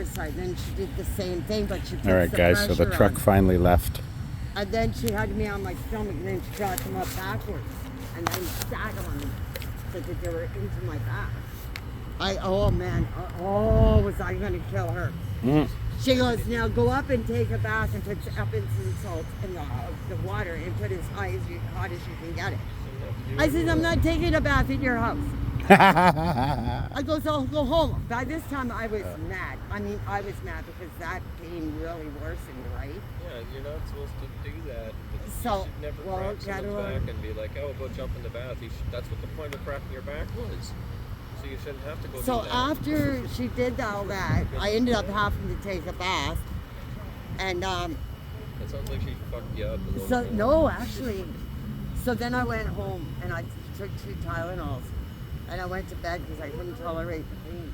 side. Then she did the same thing, but she puts All right, the guys, so the pressure truck on. finally left. And then she had me on my stomach, and then she got them up backwards, and then sat on me so that they were into my back. Oh man, was I gonna kill her? Mm. She goes, now go up and take a bath and put Epsom salt in the water and put as hot as you can get it. I said, I'm not taking a bath in your house. I go, so I'll go home. By this time, I was mad. I mean, I was mad because that pain really worsened, right? Yeah, you're not supposed to do that. So, you should never well, crack someone's back and be like, oh, go jump in the bath. That's what the point of cracking your back was. So you shouldn't have to go do that. So after she did all that, I ended up having to take a bath. And, That sounds like she fucked you up a little bit. no, actually. So then I went home and I took 2 Tylenols. And I went to bed because I couldn't tolerate the pain.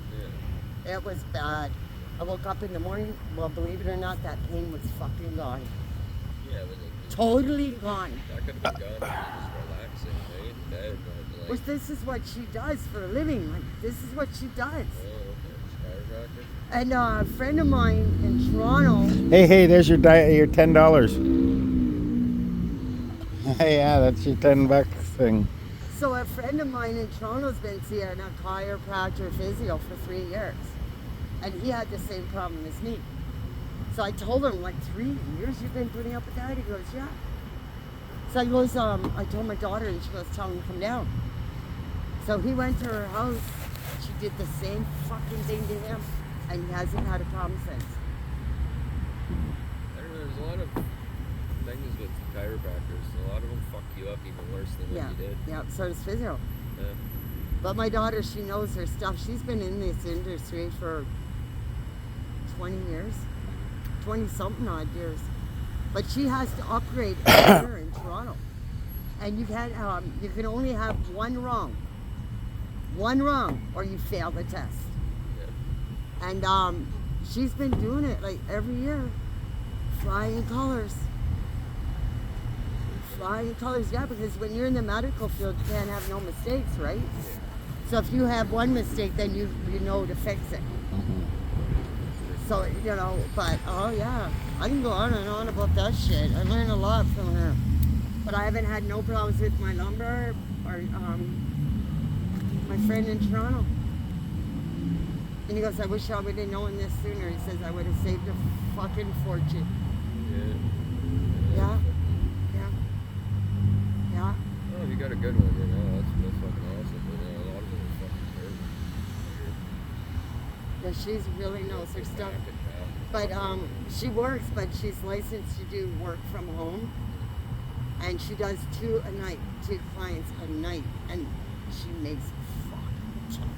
Yeah. It was bad. I woke up in the morning. Well, believe it or not, that pain was fucking gone. Yeah, but totally gone. that could have been gone if you just relaxing, right? In bed, but like, Well, this is what she does for a living. Like, this is what she does. oh, okay. Chiropractor. And a friend of mine in Toronto. Hey, there's your $10. Hey, yeah, that's your $10 thing. So a friend of mine in Toronto's been seeing a chiropractor physio for 3 years. And he had the same problem as me. So I told him, like, 3 years you've been putting up with that? He goes, yeah. So I goes, I told my daughter, and she goes, tell him to come down. So he went to her house. She did the same fucking thing to him. And he hasn't had a problem since. I don't know, there's a lot of things with chiropractors. A lot of them fuck you up even worse than what you did. Yeah, so does physio. Yeah. But my daughter, she knows her stuff. She's been in this industry for 20 years, 20-something odd years. But she has to upgrade here in Toronto. And you can only have one wrong, or you fail the test. Yeah. And she's been doing it like every year, flying colors. Flying colors, yeah, because when you're in the medical field, you can't have no mistakes, right? So if you have one mistake, then you know to fix it. So, but oh yeah, I can go on and on about that shit. I learned a lot from her. But I haven't had no problems with my lumbar or my friend in Toronto. And he goes, I wish I would have known this sooner. He says, I would have saved a fucking fortune. Yeah. Yeah. Oh, you got a good one, that's fucking awesome. But a lot of them are fucking terrible. Yeah, she's really knows her stuff. But she works, but she's licensed to do work from home. And she does 2 a night, 2 clients a night. And she makes fucking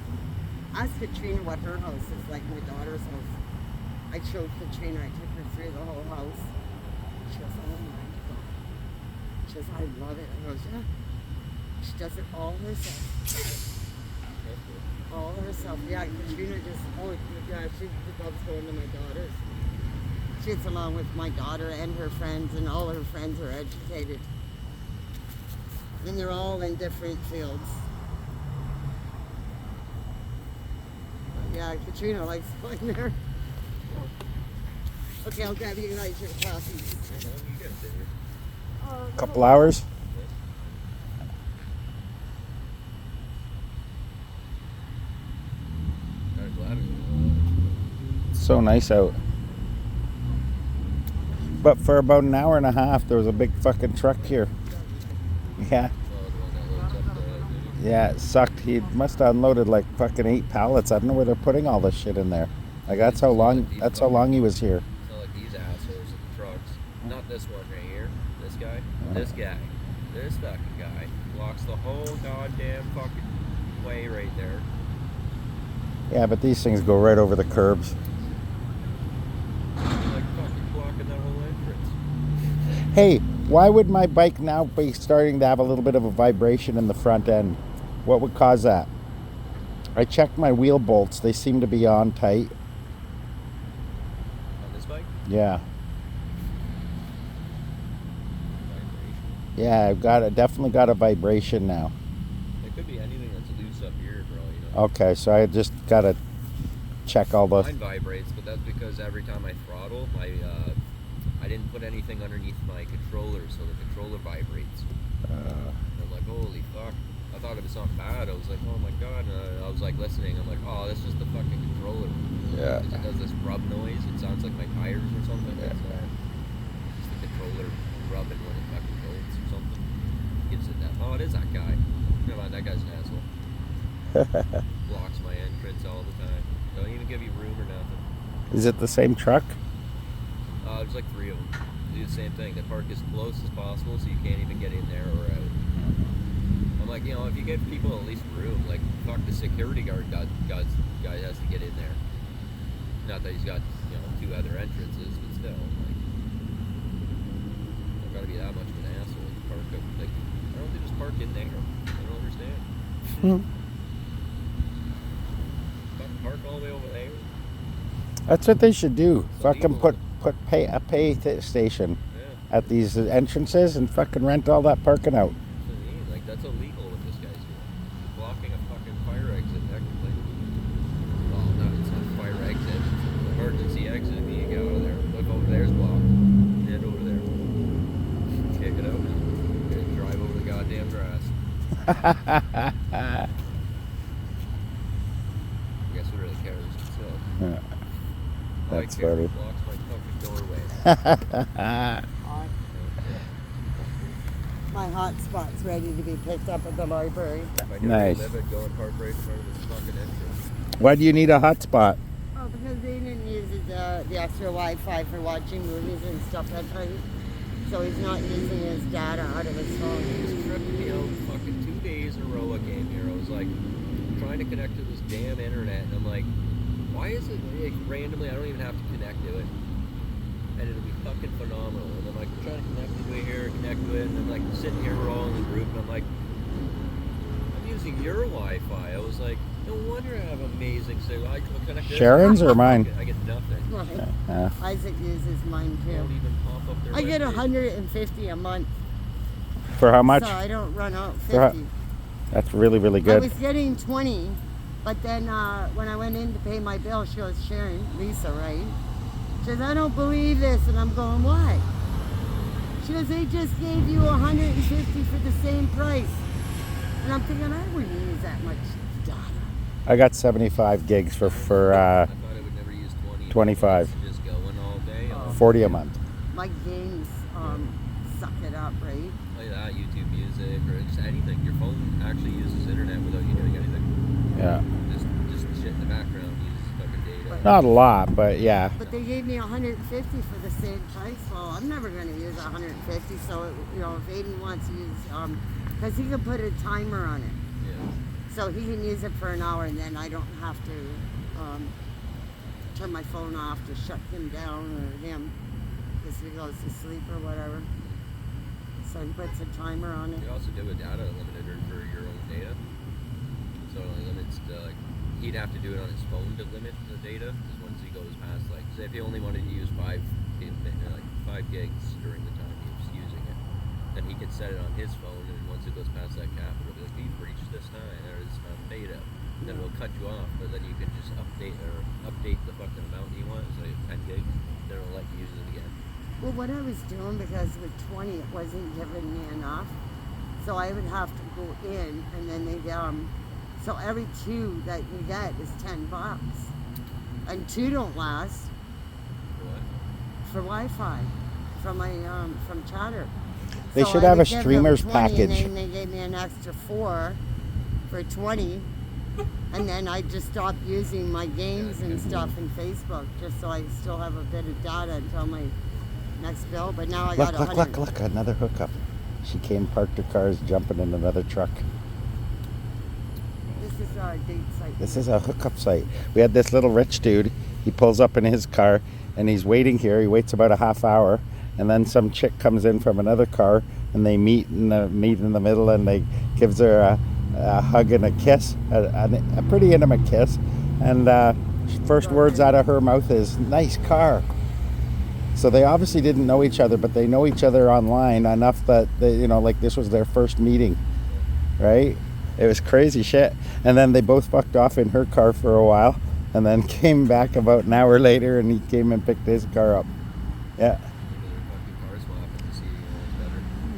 Ask Katrina what her house is like, my daughter's house. I showed Katrina, I took her through the whole house. She goes, oh my God. She goes, I love it. I goes, yeah. She does it all herself. All herself. Yeah, Katrina she loves going to my daughter's. She gets along with my daughter and her friends, and all her friends are educated. And they're all in different fields. Yeah, Katrina likes going there. Okay, I'll grab you guys your coffee. Couple hours. So nice out. But for about an hour and a half, there was a big fucking truck here. Yeah. Yeah, it sucked. He must have unloaded like fucking 8 pallets. I don't know where they're putting all this shit in there. Like that's how long he was here. It's not like these assholes in the trucks. Not this one right here. This guy. This guy. This fucking guy blocks the whole goddamn fucking way right there. Yeah, but these things go right over the curbs. Like fucking blocking that whole entrance. Hey, why would my bike now be starting to have a little bit of a vibration in the front end? What would cause that? I checked my wheel bolts. They seem to be on tight. On this bike? Yeah. Vibration. Yeah, definitely got a vibration now. It could be anything that's loose up here, bro. Okay, so I just gotta check all those. Mine vibrates, but that's because every time I throttle, I didn't put anything underneath my controller, so the controller vibrates. I'm like, holy fuck. I thought it was something bad. I was like, oh my god. And I was like listening. I'm like, oh, that's just the fucking controller. Yeah. It does this rub noise. It sounds like my tires or something. Yeah. It's the controller rubbing when it fucking jolts or something. Gives it that. Oh, it is that guy. Never mind, that guy's an asshole. Blocks my entrance all the time. Don't even give you room or nothing. Is it the same truck? There's like 3 of them. They do the same thing. They park as close as possible so you can't even get in there or out. I'm like, you know, if you give people at least room, like, fuck, the security guy has to get in there. Not that he's got, you know, 2 other entrances, but still, like, don't gotta be that much of an asshole to park up. Like, why don't they just park in there? I don't understand. Fucking park all the way over there. That's what they should do. It's Fucking illegal. put a pay station Yeah. at these entrances and fucking rent all that parking out. That's what I mean. Like, that's illegal what this guy's doing. He's blocking a fucking fire exit, technically. Well, no, it's not a fire exit. It's an emergency exit. You can get out of there. Look, over there's blocked. Head over there. Kick it out now. Drive over the goddamn grass. I guess who really cares? Still. Yeah. All I That's care funny. is blocks my fucking doorway. My hotspot's ready to be picked up at the library. If I Nice. live it, go and park right in front of this fucking entrance. Why do you need a hotspot? Oh, because Aiden uses the extra Wi-Fi for watching movies and stuff at night. So he's not using his data out of his phone. It's tripping me out fucking 2 days in a row I came here. I was like trying to connect to this damn internet and I'm like, why is it like, randomly I don't even have to connect to it? And it'll be fucking phenomenal. And I'm like trying to connect to it here, connect to it, and I'm like sitting here, we're all in the group, and I'm like, I'm using your Wi-Fi. I was like, no wonder I have amazing signal. I can connect to this. Sharon's or mine? I get nothing. Right. Isaac uses mine Don't too. even pop up their I get webpage. 150 a month. For how much? So I don't run out For how- 50. That's really, really I good. was getting 20, but then when I went in to pay my bill, she goes, Sharon, Lisa, right? She goes, I don't believe this. And I'm going, why? She goes, they just gave you 150 for the same price. And I'm thinking, I wouldn't use that much data. I got 75 gigs for I thought I would never use 20. 25. Just going all day. Oh. 40 a month. My games suck it up, right? Like that, YouTube Music, or just anything. Your phone actually uses internet without you doing anything. Yeah. Just shit in the background uses fucking data. Not a lot, but yeah. But they gave me 150 for the same price. Well, I'm never going to use 150. So, you know, if Aiden wants to use, because he can put a timer on it. Yeah. So he can use it for an hour and then I don't have to turn my phone off to shut him down or him because he goes to sleep or whatever. So he puts a timer on it. You also do a data limiter for your own data. So it only limits to, like, he'd have to do it on his phone to limit the data. Because once he goes past, like, say if he only wanted to use 5 gigs during the time he was using it, then he could set it on his phone, and once it goes past that cap, it'll be like, you've reached this time, or this amount of data. And then it'll cut you off, but then you can just update the fucking amount you want, so 10 gigs, then it'll let you use it again. Well, what I was doing, because with 20 it wasn't giving me enough, so I would have to go in and then they so every 2 that you get is $10, and 2 don't last For what? for Wi-Fi from my from Chatter. They So should I have would a give them streamer's 20, package. And then they gave me an extra 4 for 20. And then I just stopped using my games and stuff in Facebook just so I still have a bit of data until my next bill. But now I got Look, another hookup. She came, parked her cars, jumping in another truck. This is a date site. This is a hookup site. We had this little rich dude. He pulls up in his car and he's waiting here. He waits about a half hour, and then some chick comes in from another car, and they meet in the middle, and they gives her a hug and a kiss, a pretty intimate kiss. And first words out of her mouth is "nice car." So they obviously didn't know each other, but they know each other online enough that they, you know, like this was their first meeting, right? It was crazy shit. And then they both fucked off in her car for a while, and then came back about an hour later, and he came and picked his car up. Yeah.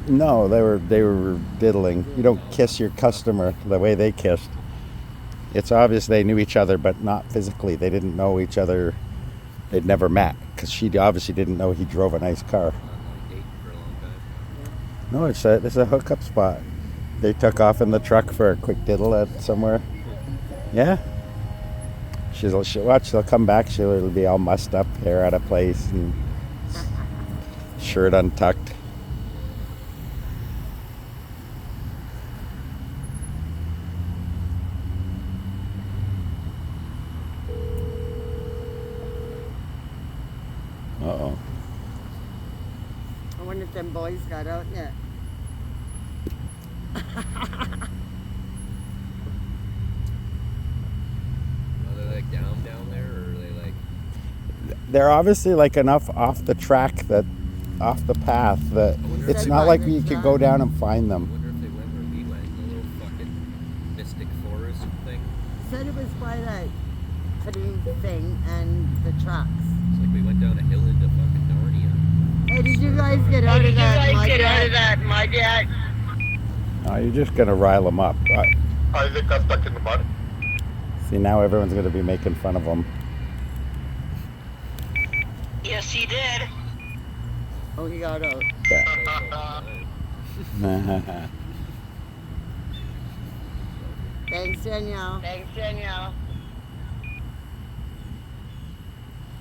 No, they were diddling. You don't kiss your customer the way they kissed. It's obvious they knew each other, but not physically. They didn't know each other. They'd never met, because she obviously didn't know he drove a nice car. No, it's a hookup spot. They took off in the truck for a quick diddle at somewhere. Yeah. She'll watch. She'll come back. She'll be all mussed up, hair out of place, and shirt untucked. Uh-oh. I wonder if them boys got out yet. Are they like down there, or are they like? They're obviously like enough off the track, that off the path, that it's not like you could go down and find I them. wonder if they went where we went, the little fucking mystic forest thing. Said it was by that canoe thing and the trucks. It's like we went down a hill into fucking Narnia. Hey, did you guys get out of that mud yet? Oh, you're just gonna rile them up. Isaac got stuck in the mud. See, now everyone's gonna be making fun of him. Yes, he did. Oh, he got out. Yeah. Thanks, Danielle.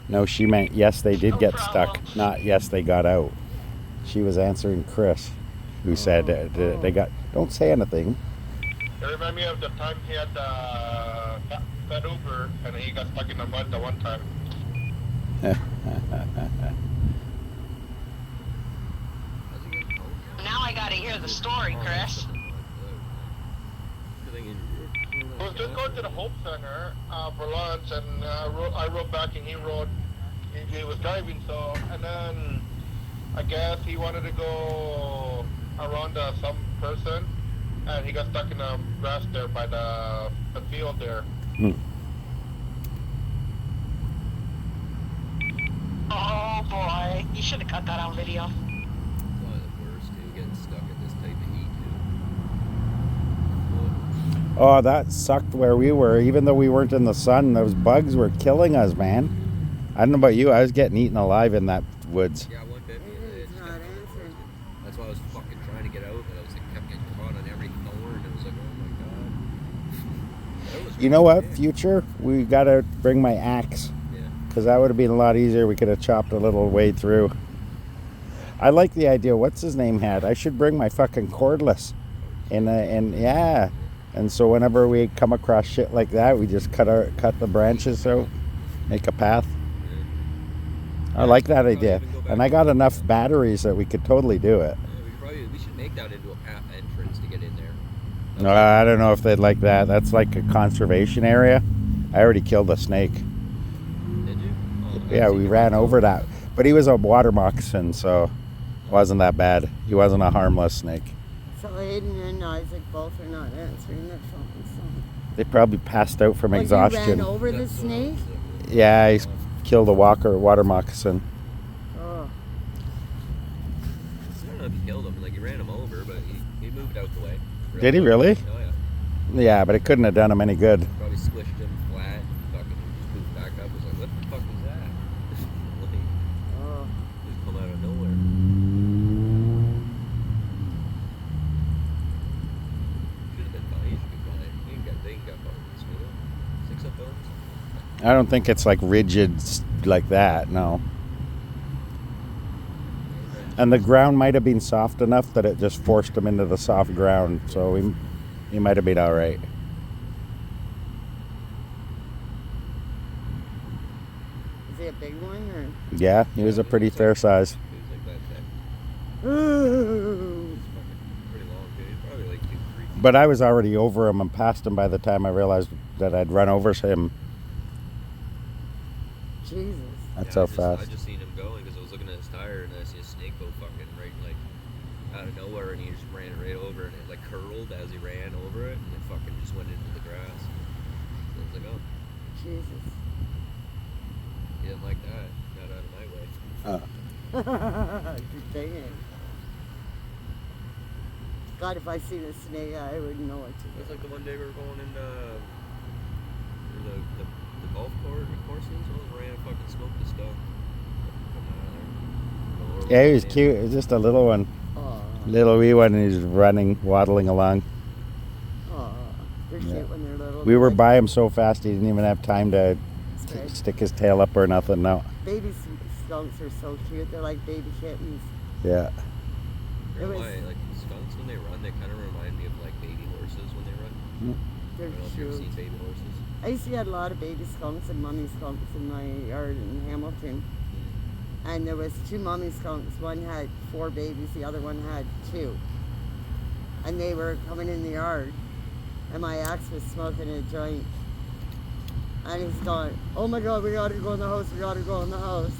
No, she meant yes, they did No get problem. stuck, not yes, they got out. She was answering Chris, who said they got. Don't say anything. It reminded me of the time he had that Uber and he got stuck in the mud the one time. Now I gotta hear the story, Chris. I was just going to the Hope Center for lunch, and I rode back, and he was driving, so, and then I guess he wanted to go around some person, and he got stuck in the grass there by the field there. Oh boy, you should have cut that on video. It's one of the worst, too, getting stuck at this type of heat, too. Oh, that sucked where we were. Even though we weren't in the sun, those bugs were killing us, man. I don't know about you. I was getting eaten alive in that woods. Yeah, one bit me and Aiden's it's not kept- answering. That's why I was fucking trying to get out, but I was like, kept getting caught on every thorn. It was like, oh my god. That was You know what? big. Future, we gotta bring my axe, Yeah. because that would have been a lot easier. We could have chopped a little way through. I like the idea. What's his name had? I should bring my fucking cordless, and yeah. And so whenever we come across shit like that, we just cut the branches out, make a path. I like that idea. And I got enough batteries that we could totally do it. Yeah, we should make that into a path entrance to get in there. No, I don't know if they'd like that. That's like a conservation area. I already killed a snake. Did you? Oh, Yeah, we ran over that. But he was a water moccasin, so it wasn't that bad. He wasn't a harmless snake. So Aiden and Isaac both are not answering their phones. So. They probably passed out from But exhaustion. you ran over the snake? Yeah, he's killed a water moccasin. Oh. I don't know if he killed him. Like, he ran him over, but he moved out the way. Did he really? Oh, yeah. Yeah, but it couldn't have done him any good. Probably squished him flat. Fucking moved back up. Was like, what the fuck was that? Like, Oh. just come out of nowhere. Should have been fine. He should be fine. They ain't got bones, you know? 6 up bones. I don't think it's like rigid like that, no. And the ground might have been soft enough that it just forced him into the soft ground, so he might have been all right. Is he a big one or? Yeah, he was a pretty fair size. He was like that thick. Ooh. He's fucking pretty long, dude. He's probably like 2-3 feet. But I was already over him and past him by the time I realized that I'd run over him. Jesus. That's Yeah, how I fast. just seen him going because I was looking at his tire and I see a snake go fucking right like out of nowhere and he just ran it right over and it like curled as he ran over it and it fucking just went into the grass. So I was like, oh, Jesus. He didn't like that. Got out of my way. Dang it. God, if I seen a snake, I wouldn't know what to It was do. like the one day we were going in the golf courses. All ran and fucking smoked the stuff. Yeah, he was cute. It was just a little one. Oh, Little wee one, and he's running, waddling along. oh, they're Yeah. cute when they're little. We were Like by him so fast he didn't even have time to Okay. stick his tail up or nothing. No. Baby skunks are so cute. They're like baby kittens. Yeah. It was- Like skunks when they run, they kind of remind me of like baby horses when they run. They're I don't know if you've ever cute. seen baby horses. I used to get a lot of baby skunks and mummy skunks in my yard in Hamilton. And there was 2 mummy skunks. One had 4 babies, the other one had 2. And they were coming in the yard. And my ex was smoking a joint. And he's going, oh my God, we gotta go in the house, we gotta go in the house.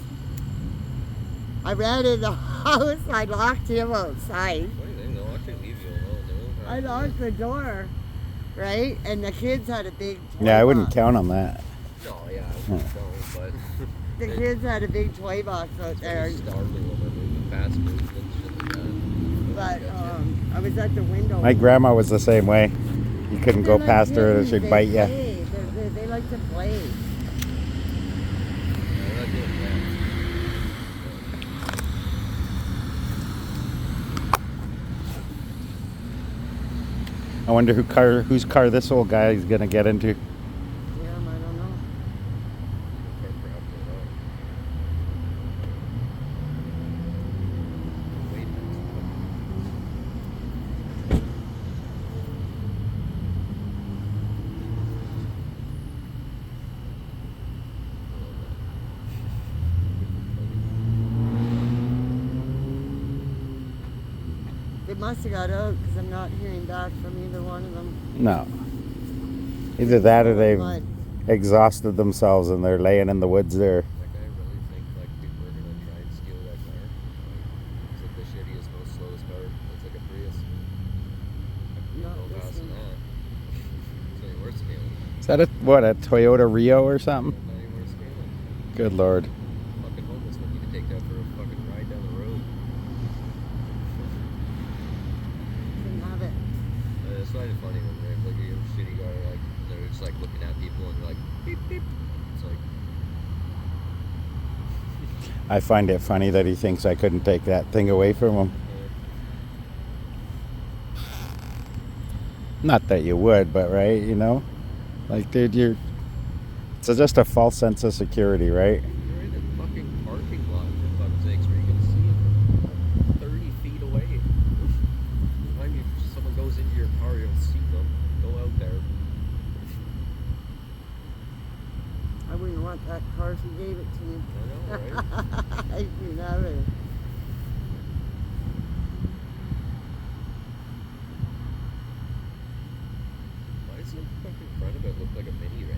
I ran in the house, I locked him outside. Funny thing, they'll actually leave you alone. They won't I have locked the door, right? And the kids had a big toy Yeah, I wouldn't box. count on that. No, yeah, I don't, but The kids had a big toy box out there. startling when they're moving fast movements, shit like that. But I was at the window. My grandma was the same way. You couldn't go They're like past her, kittens, she'd they bite you. play. They like to play. Yeah, they're not doing that. I wonder whose car this old guy is gonna get into. Yeah, I don't know. They must have got out because I'm not hearing back from either one of them. No. Either that or they've Mud. exhausted themselves and they're laying in the woods there. Like, I really think like people are gonna try and steal that car. It's like the shittiest, most slowest car. It's like a Prius. Not No this faster than one. that. It's not even worth scaling. Is that a Toyota Rio or something? Not even worth scaling. Good Lord. Fucking homeless when you can take that for a fucking ride down the road. Couldn't have it. It's not even funny when they're like a shitty guy, like they're just like looking at people and they're like beep beep. It's like I find it funny that he thinks I couldn't take that thing away from him. Not that you would, but right, you know? Like, dude, it's just a false sense of security, right? you're in a fucking parking lot for fuck's sakes where you can see it from 30 feet away. Remind me if someone goes into your car, you'll see them. Go out there. I wouldn't want that car if you gave it to me. I know, right? I couldn't have it. Why does the fucking front of it look like a minivan?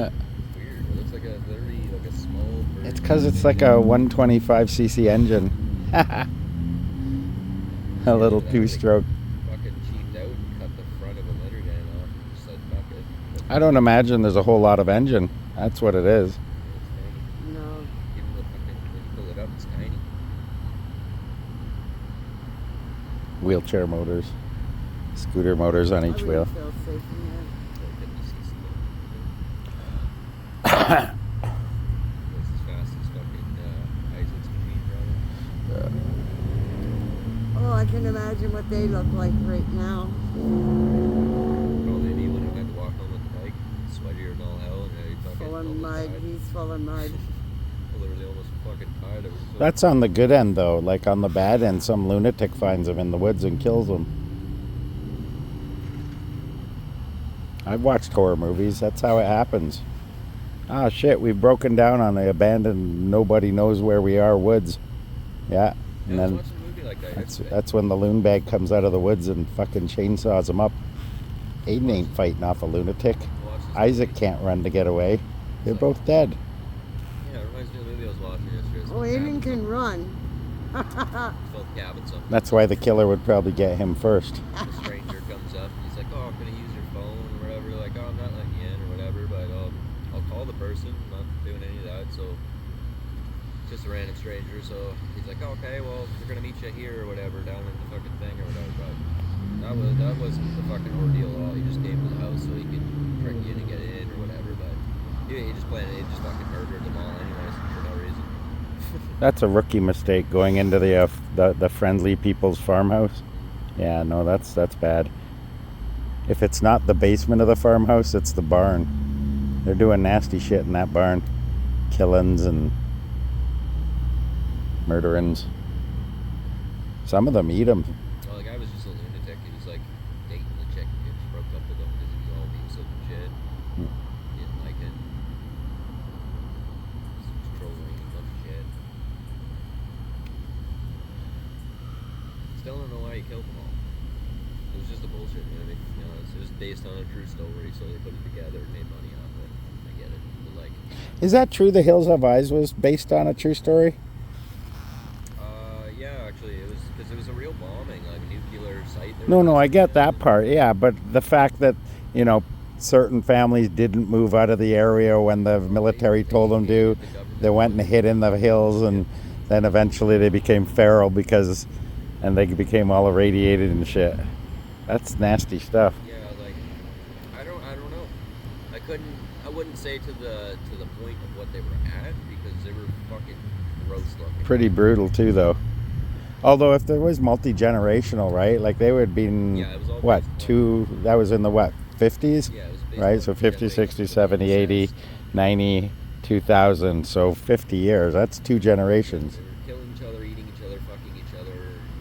Uh, It's weird. It looks like a very like a small version. it's because it's like a 125cc engine. A little two-stroke. Fucking cheaped out and cut the front of a minivan off and just said fuck it. I don't imagine there's a whole lot of engine. That's what it is. It's tiny. No. Even the fucking when you pull it up, it's tiny. Wheelchair motors. Scooter motors on I each wouldn't wheel. feel safe in there. Like 50 cc. It's as fast as fucking Isaac's machine driving. Oh, I can imagine what they look like right now. Probably me when I had to walk home with the bike, sweatier than all hell, and I fucking Full of almost mud. died. He's full of mud. I literally almost fucking died. I was so That's on the good end, though. Like on the bad end, some lunatic finds him in the woods and kills him. I've watched horror movies. That's how it happens. Ah, shit, we've broken down on the abandoned, nobody knows where we are woods. Yeah, and I was then watching a movie like that yesterday. that's when the loon bag comes out of the woods and fucking chainsaws him up. Aiden ain't fighting off a lunatic. I watched this Isaac movie. can't run to get away. They're both dead. Yeah, it reminds me of the movie I was watching yesterday. It's Oh, called Aiden Cabin can run. Something. It's called Cabin something. That's why the killer would probably get him first. The stranger comes up. He's like, "Oh, I'm gonna use your phone or whatever." Like, "Oh, I'm not letting you in or whatever, but I'll call call the person, not doing any of that, so just a random stranger. So he's like, oh, okay, well, we're gonna meet you here or whatever, down in the fucking thing or whatever. But that wasn't the fucking ordeal at all. He just came to the house so he could trick you in and get in or whatever. But he just planned it. He just fucking murdered them all anyways for no reason. That's a rookie mistake, going into the friendly people's farmhouse. Yeah, no, that's bad. If it's not the basement of the farmhouse, it's the barn. They're doing nasty shit in that barn. Killings and murderings. Some of them eat them. Well, the guy was just a lunatic. He was like dating the chick and just broke up with him because he was all abusive and shit. He didn't like it. He was trolling a bunch of shit. Still don't know why he killed them all. It was just a bullshit movie. You know, it was based on a true story, so they put it together and made money off it. I get it. But like, Is that true? The Hills Have Eyes was based on a true story? yeah, actually, it was because it was a real bombing, like a nuclear site. No, I get that part. Yeah, but the fact that, certain families didn't move out of the area when the military told them to, they went and hid in the hills, and then eventually they became feral and they became all irradiated and shit. That's nasty stuff. Yeah, like I don't know. I wouldn't say to the point of what they were at because they were fucking gross looking. Pretty brutal too, though. Although if there was multi-generational, right? Like they would have been, Yeah, it was all what, based on- that was in the what, 50s? Yeah, it was based Right, on- so yeah, 50, like, 60, the 70, 80, incest. 90, 2000. So 50 years. That's 2 generations. They were killing each other, eating each other, fucking each other,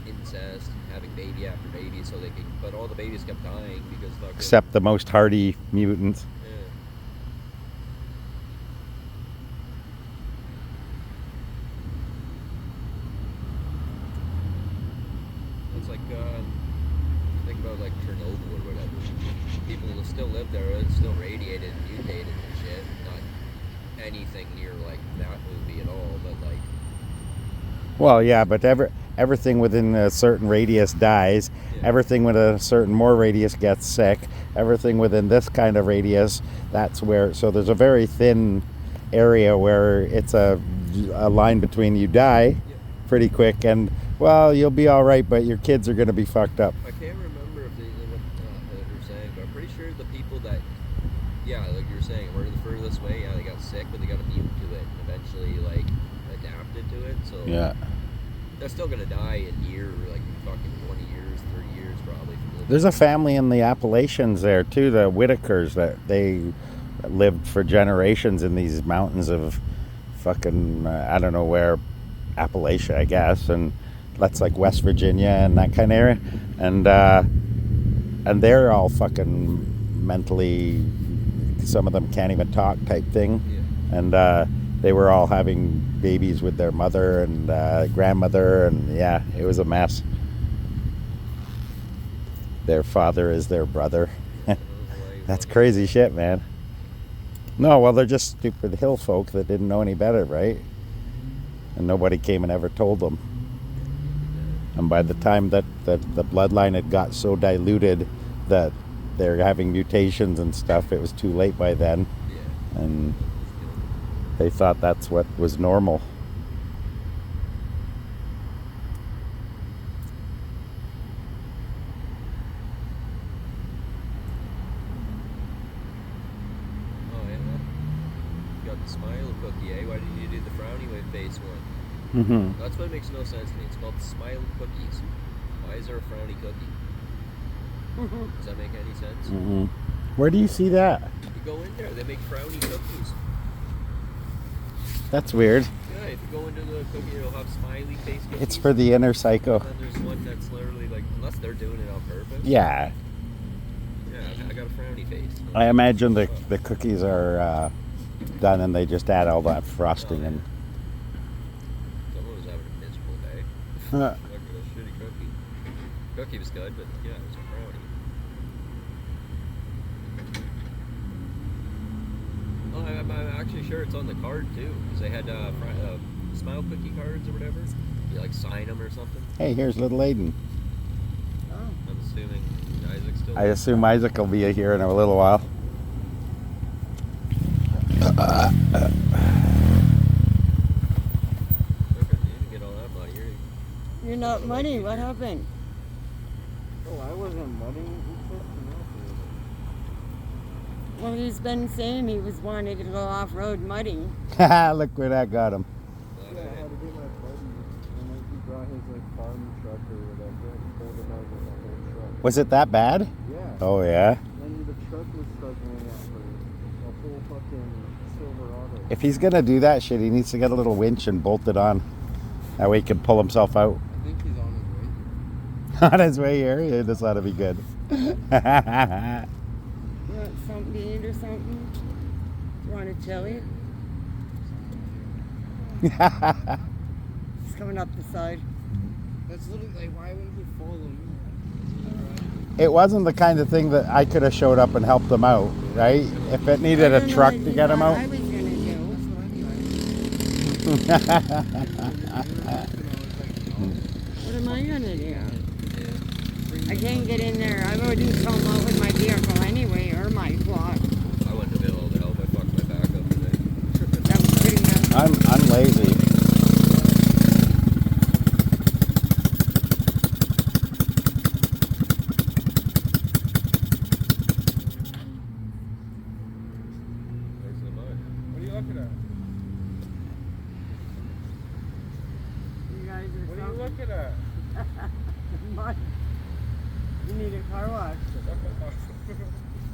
incest, having baby after baby, so they could. But all the babies kept dying because fucking. Except the most hardy mutants. Yeah. It's like think about like Chernobyl or whatever. People will still live there. It's still radiated, and mutated and shit. Not anything near like that movie at all, but like. Well, yeah, but everything within a certain radius dies. Yeah. Everything with a certain more radius gets sick. Everything within this kind of radius, that's where. So there's a very thin area where it's a line between you die pretty quick and, well, you'll be all right, but your kids are going to be fucked up. I can't remember if what you're saying, but I'm pretty sure the people that, yeah, like you're saying, were the furthest way, yeah, they got sick, but they got immune to it and eventually, like, adapted to it. So Yeah. they're still gonna die in year, like fucking 20 years, 30 years probably. from living. There's a family in the Appalachians there too, the Whitakers, that they lived for generations in these mountains of fucking I don't know where, Appalachia, I guess, and that's like West Virginia and that kind of area, and they're all fucking mentally, some of them can't even talk type thing, Yeah. and they were all having babies with their mother and grandmother, and yeah, it was a mess. Their father is their brother. That's crazy shit, man. No, well, they're just stupid hill folk that didn't know any better, right? And nobody came and ever told them. And by the time that the bloodline had got so diluted that they're having mutations and stuff, it was too late by then. Yeah. And they thought that's what was normal. Oh yeah. You got the smile cookie, eh? Why didn't you do the frowny face one? Mm-hmm. That's what makes no sense to me. It's called the smile cookies. Why is there a frowny cookie? Does that make any sense? Mm-hmm. Where do you see that? You go in there, they make frowny cookies. That's weird. Yeah, if you go into the cookie, it'll have smiley face cookies. It's for the inner psycho. And then there's one that's literally like, unless they're doing it on purpose. Yeah. Yeah, I got a frowny face. I imagine the cookies are done and they just add all that frosting in. Someone was having a miserable day. Huh. Look at a shitty cookie. Cookie was good, but yeah, it was a frowny. Oh, I'm actually sure it's on the card too, because they had smile cookie cards or whatever. You like sign them or something. Hey, here's little Aiden. I'm assuming Isaac's still. I assume Isaac will be here in a little while. didn't get all that money. You're not money. What happened? Oh, I wasn't mudding. Well, he's been saying he was wanting to go off-road mudding. Look where that got him. Yeah, I had to get my buddy, and like he brought his like farm truck or whatever, and pulled him out with the whole truck. Was it that bad? Yeah. Oh yeah. And the truck was struggling out for a whole fucking Silverado. If he's gonna do that shit, he needs to get a little winch and bolt it on. That way he can pull himself out. I think he's on his way. On his way here, yeah, this ought to be good. You want something to eat or something? You want a chili? He's coming up the side. That's literally like, why wouldn't he follow me? It wasn't the kind of thing that I could have showed up and helped him out, right? If it needed I a don't know truck what to you get him thought out. I was gonna do. What am I gonna do? I can't get in there. I wouldn't come out with my vehicle anyway, or my block. I wouldn't have been able to help. I fucked my back up today. That was pretty much. I'm lazy. Where's the mud? What are you looking at? You guys are What are you something. looking at? Mud. You need a car wash.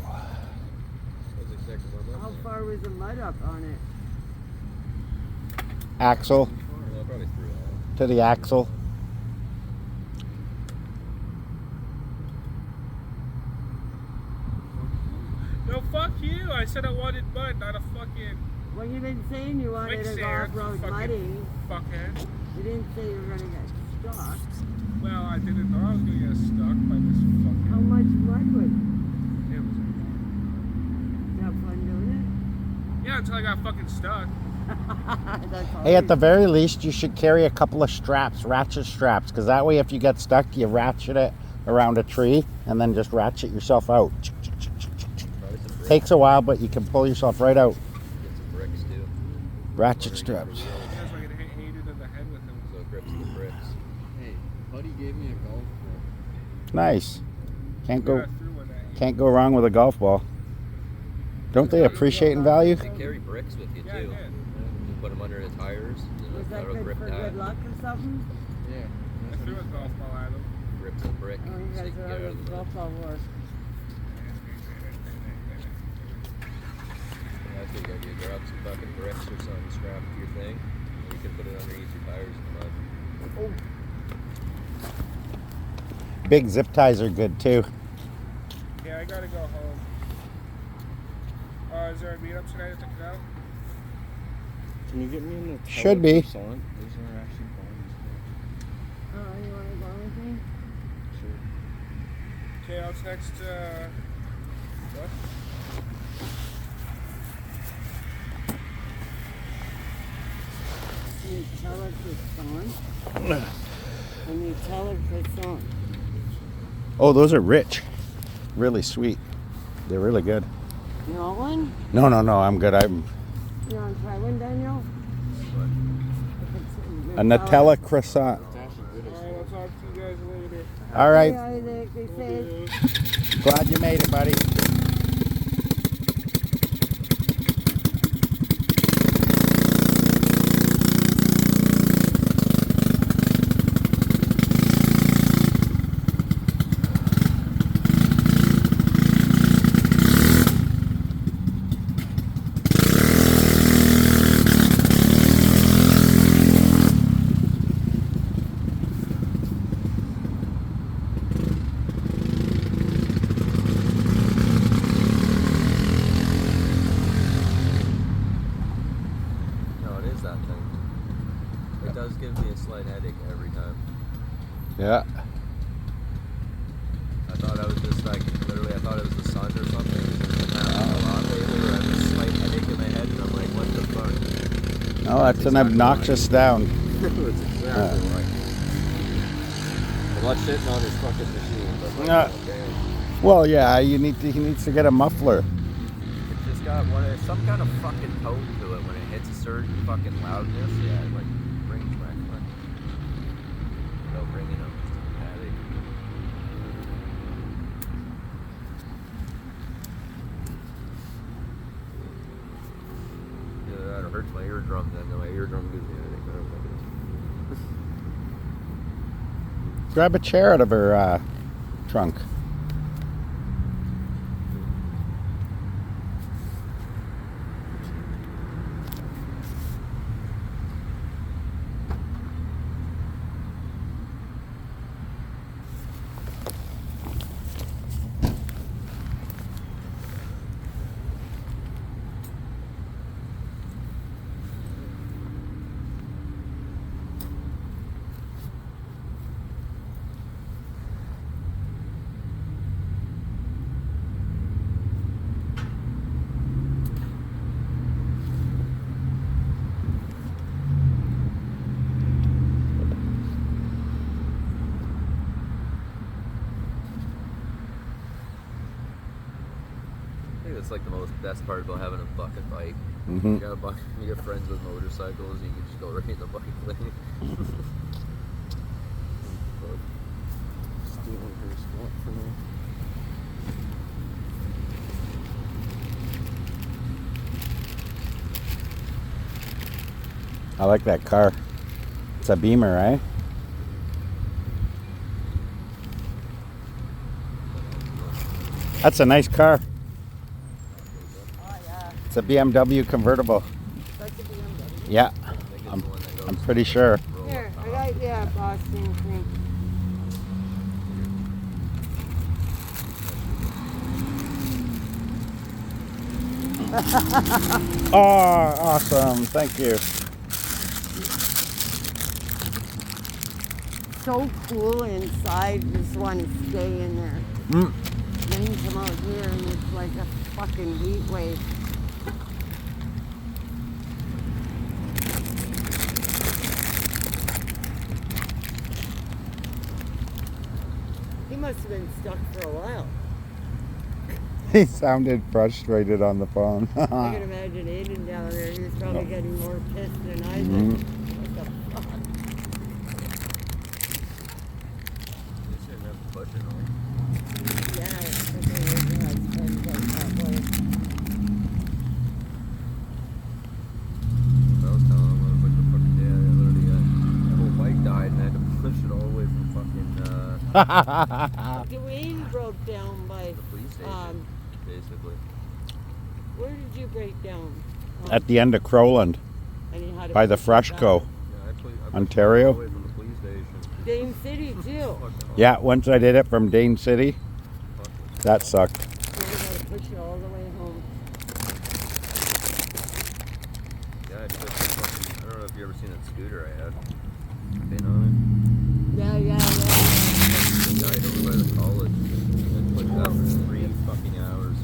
I was expecting more mud. How far was the mud up on it? Axle Well, probably threw all. to the axle. No, fuck you. I said I wanted mud, not a fucking Well, you've been saying you wanted to go quicksand. off-road mudding. Fuckhead. You didn't say you were gonna get stuck. Well, I didn't know I was gonna get stuck by this fucking. How much mud was it? It was. Did you have fun doing Yeah, until I got fucking stuck. it? That's all. Hey, at the very least, you should carry a couple of straps, ratchet straps, because that way, if you get stuck, you ratchet it around a tree and then just ratchet yourself out. Probably some bricks. Takes a while, but you can pull yourself right out. Get some bricks too. Ratchet straps. Because I could hit Aiden in the head with him. So it grips the bricks. Hey, buddy gave me a golf ball. Nice. Can't I go threw one at you. can't go wrong with a golf ball. Don't they appreciate in value? They carry bricks with you Yeah, I too. did. You put them under the tires. Was that That'll good grip for that. good luck or something? Yeah. I threw a golf ball at him. Grips the brick. Oh, you so guys you can are get out out of of the golf mud. ball war. Yeah, that's a good idea. Grab some fucking bricks or something, strap to your thing. And you can put it underneath your tires in the mud. Big zip ties are good too. Yeah, I gotta go home. Is there a meetup tonight at the canal? Can you get me in the Should be. Those are actually bombs. Oh, you wanna go with me? Sure. Okay, I'll text, what? Can you tell us it's on? Can you tell us it's on? Oh, those are rich. Really sweet. They're really good. You want one? No, I'm good. I'm You want to try one, Daniel? a Nutella croissant. It's actually good as Alright, I'll talk to you guys later. All right. Yeah, they say Glad you made it, buddy. No, it is that thing. It does give me a slight headache every time. Yeah. I thought I was just like, literally, I thought it was the sun or something. It's happened a lot lately where I have a slight headache in my head and I'm like, what the fuck? Oh, that's an obnoxious sound. That's exactly right. I'm not shitting on his fucking machine, but like, Yeah. okay. Well, yeah, he needs to get a muffler. It just got some kind of fucking tone to it when it hits a certain fucking loudness. Yeah, it like brings back fun. Without bringing up static. Yeah, that hurts my eardrum. Then my eardrum gives me a headache. I don't know what it is. Grab a chair out of her trunk. I think that's like the best part about having a fucking bike. Mm-hmm. You got a bike, you get friends with motorcycles, and you can just go right in the bike lane. Stealing her spot for me. I like that car. It's a Beamer, right? That's a nice car. Oh yeah, It's a BMW convertible. that's a BMW. Yeah, I think it's I'm- the one that goes I'm pretty sure. roll Here, up I top. got yeah, Boston thing. Oh, awesome. Thank you. So cool inside. Just want to stay in there. Mm. Then you come out here and it's like a fucking heat wave. He must have been stuck for a while. He sounded frustrated on the phone. I can imagine Aiden down there. He was probably getting more pissed than I did. Mhm. What the fuck? You shouldn't have to push it on. Yeah, it's freaking weird. Yeah, it's fun, but that way. I was telling him, I was like, the fucking day I literally, the whole bike died and I had to push it all the way from fucking, Dwayne broke down by, the police station, basically. where did you break down? At the end of Crowland, And you had to by the push it Freshco. back. Yeah, I pushed it Ontario? all the way from the police station. Dane City too. Fucking Yeah, once I did it from Dane City, fucking- that sucked. So we had to push it all the way home. Yeah, I pushed the fucking, I don't know if you ever seen that scooter I had. Been on Yeah, yeah, yeah. it. The guy over by the college. I pushed that for 3 fucking hours.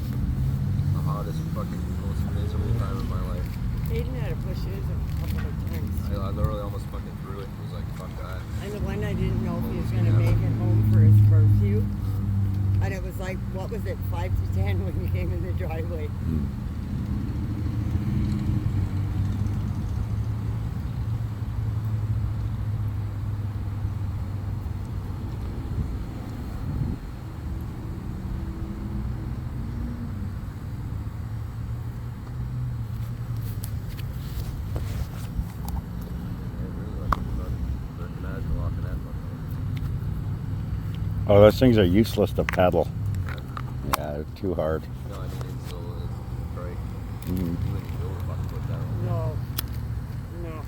The hottest fucking, most miserable time of my life. Aiden had to push his a couple of times. I literally almost fucking threw it. It was like, fuck that. And the one I didn't know if he was going to make it home for his curfew. And it was like, what was it, 5 to 10 when you came in the driveway. Oh, those things are useless to pedal. Yeah, they're too hard. No, I mean, it's still right. Mhm. You wouldn't go to fucking put that on. No. No.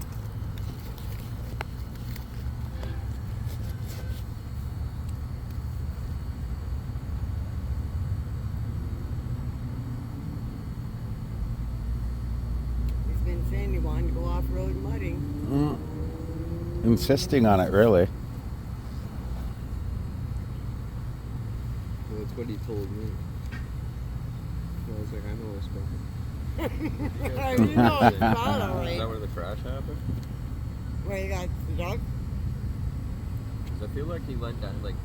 He's been saying he wanted to go off-road mudding. Insisting on it, really. Well, that's what he told me. So I was like, I know this fucking. I didn't know it's not all Is that right. where the crash happened? Where you got stuck? Because I feel like he went down, like,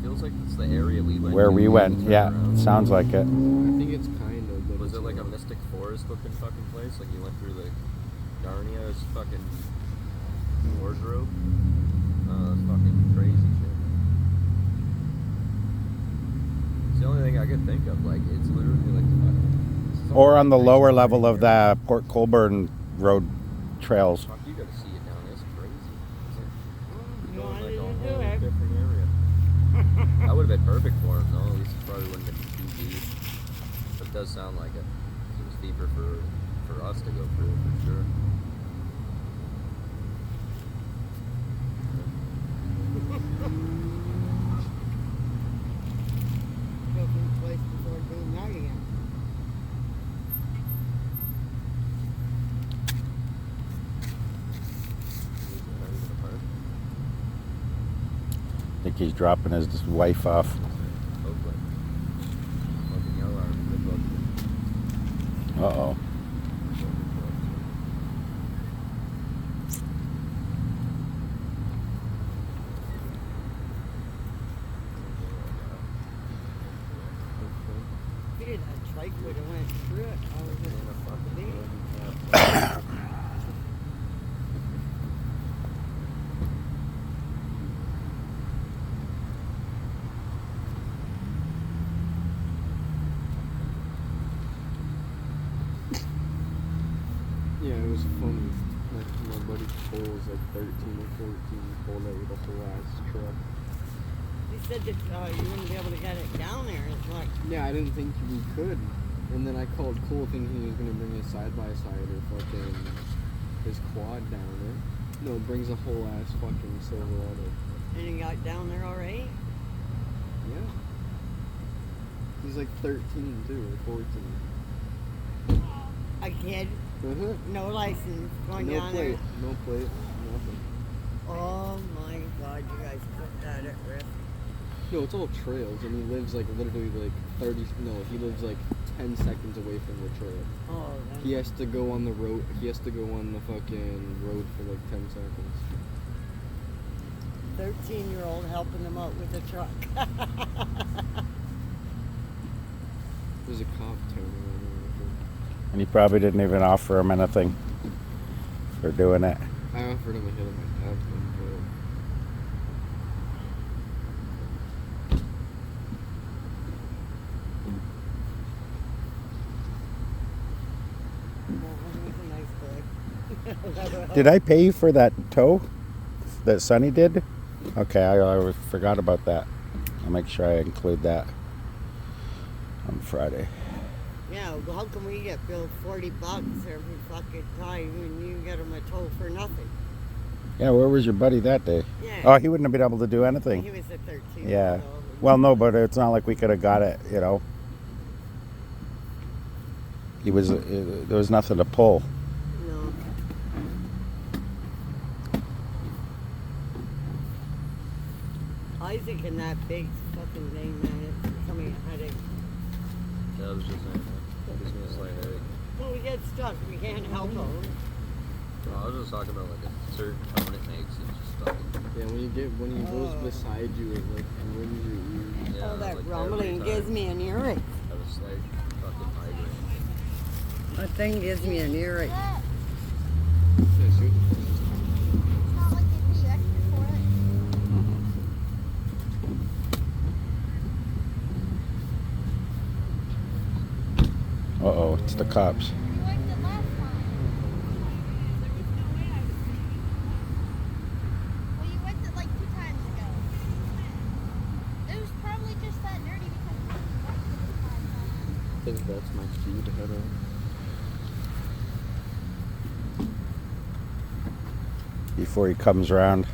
feels like it's the area we went Where to. we went, Turned yeah, around. sounds like it. I think it's kind of, but Was Was it like a mystic forest looking fucking place? Like you went through the Narnia's fucking wardrobe? Oh, that's fucking crazy shit. It's the only thing I could think of. Like, it's literally like fucking... Or on the lower level of the Port Colborne road trails. Fuck, you gotta see it down there. It's crazy. It's like, You going wanted like a to do whole it. different area. That would have been perfect for him, though. At least it probably wouldn't have been too deep. But it does sound like it. It was deeper for us to go through, for sure. Go from place before doing that again. I think he's dropping his wife off. Hopefully. Fucking yellow good luck. Uh-oh. Figured that trike would have went through it. I was in a fucking thing. Yeah, it was funny. Like, my buddy Cole was like 13 or 14, pulled out with a whole ass truck. He said that you wouldn't be able to get it down there. It's like, Yeah, I didn't think we could. And then I called Cole thinking he was gonna bring his side-by-side or fucking his quad down there. No, it brings a whole ass fucking Silverado. and he got down there already. Yeah. He's like 13 too, or 14. A kid, Uh-huh. no license, going No down plate, there. no plate, nothing. Oh my God, you guys put that at risk. No, it's all trails, and he lives like literally like 30, no, he lives like 10 seconds away from the trail. Oh, that's He has to go on the road, he has to go on the fucking road for like 10 seconds. 13-year-old helping him out with the truck. There's a cop turning And he probably didn't even offer him anything for doing it. I offered him a hit of my dad's one, Well, he was a nice boy. Did I pay you for that tow that Sonny did? Okay, I forgot about that. I'll make sure I include that on Friday. Yeah, well, how can we get billed $40 every fucking time when you get him a tow for nothing? Yeah, where was your buddy that day? Yeah. Oh, he wouldn't have been able to do He anything. was a 13. Yeah. So Well, no, but it's not like we could have got it, you know. He was there was nothing to pull. no. Isaac and that big fucking thing, man, it's becoming a headache. Yeah, I was just saying that. Gives me a slight headache. Well, we get stuck. We can't help them. No, I was just talking about like a certain tone it makes. It's just fucking. Yeah, when he goes beside you, it like ruins your ears. Yeah, Oh, that like rumbling every gives time me an earache. I have a slight fucking migraine. That thing gives me an earache. Yeah, seriously. It's not like they pay you extra for it. Uh-oh, it's the cops. You liked it last time. Well, you went it like 2 times ago. It was probably just that dirty because you liked it this time. I think that's my speed to head out. Before he comes around.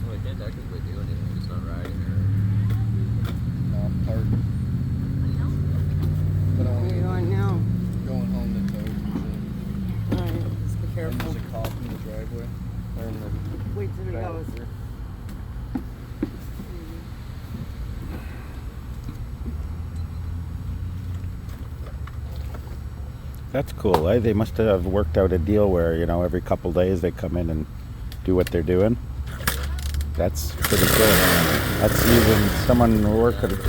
Well, I can't technically do anything. It's not riding or. Park. But Where are you going now? going home to tow and shit. Alright, just be And careful. there's a cop in the driveway. Or in the Wait till he goes. driveway. That's cool, eh? They must have worked out a deal where, you know, every couple days they come in and do what they're doing. That's pretty cool. That's even someone working. That's the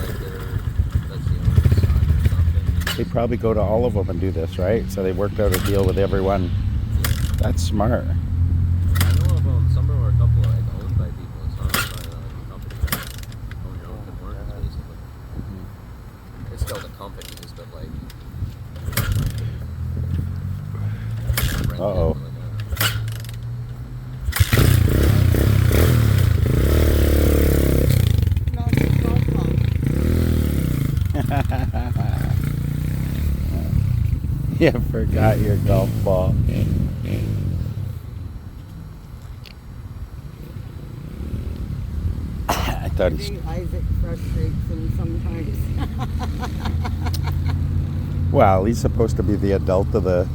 owner's son or something. They probably go to all of them and do this, right? So they worked out a deal with everyone. That's smart. I know of them. Some of them are a couple like owned by people. It's not by like a company. Own your own converters, basically. It's still the companies, but like. Uh-oh. No, it's golf ball. You forgot your golf ball. I thought I he's. think Isaac frustrates him sometimes. Well, he's supposed to be the adult of the.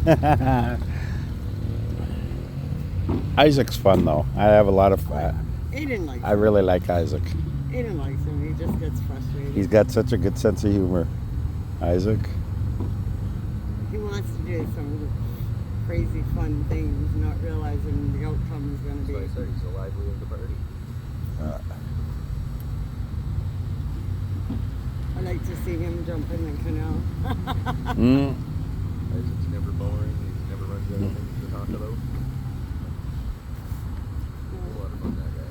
Isaac's fun though. I have a lot of. Aiden likes I him. really like Isaac. Aiden likes him. He just gets frustrated. He's got such a good sense of humor. Isaac. He wants to do some crazy fun things, not realizing the outcome is going to That's why I be. said he's the lively of the party. I like to see him jump in the canal. Isaac's never boring. He never runs out of things to talk about. A lot of fun, that guy.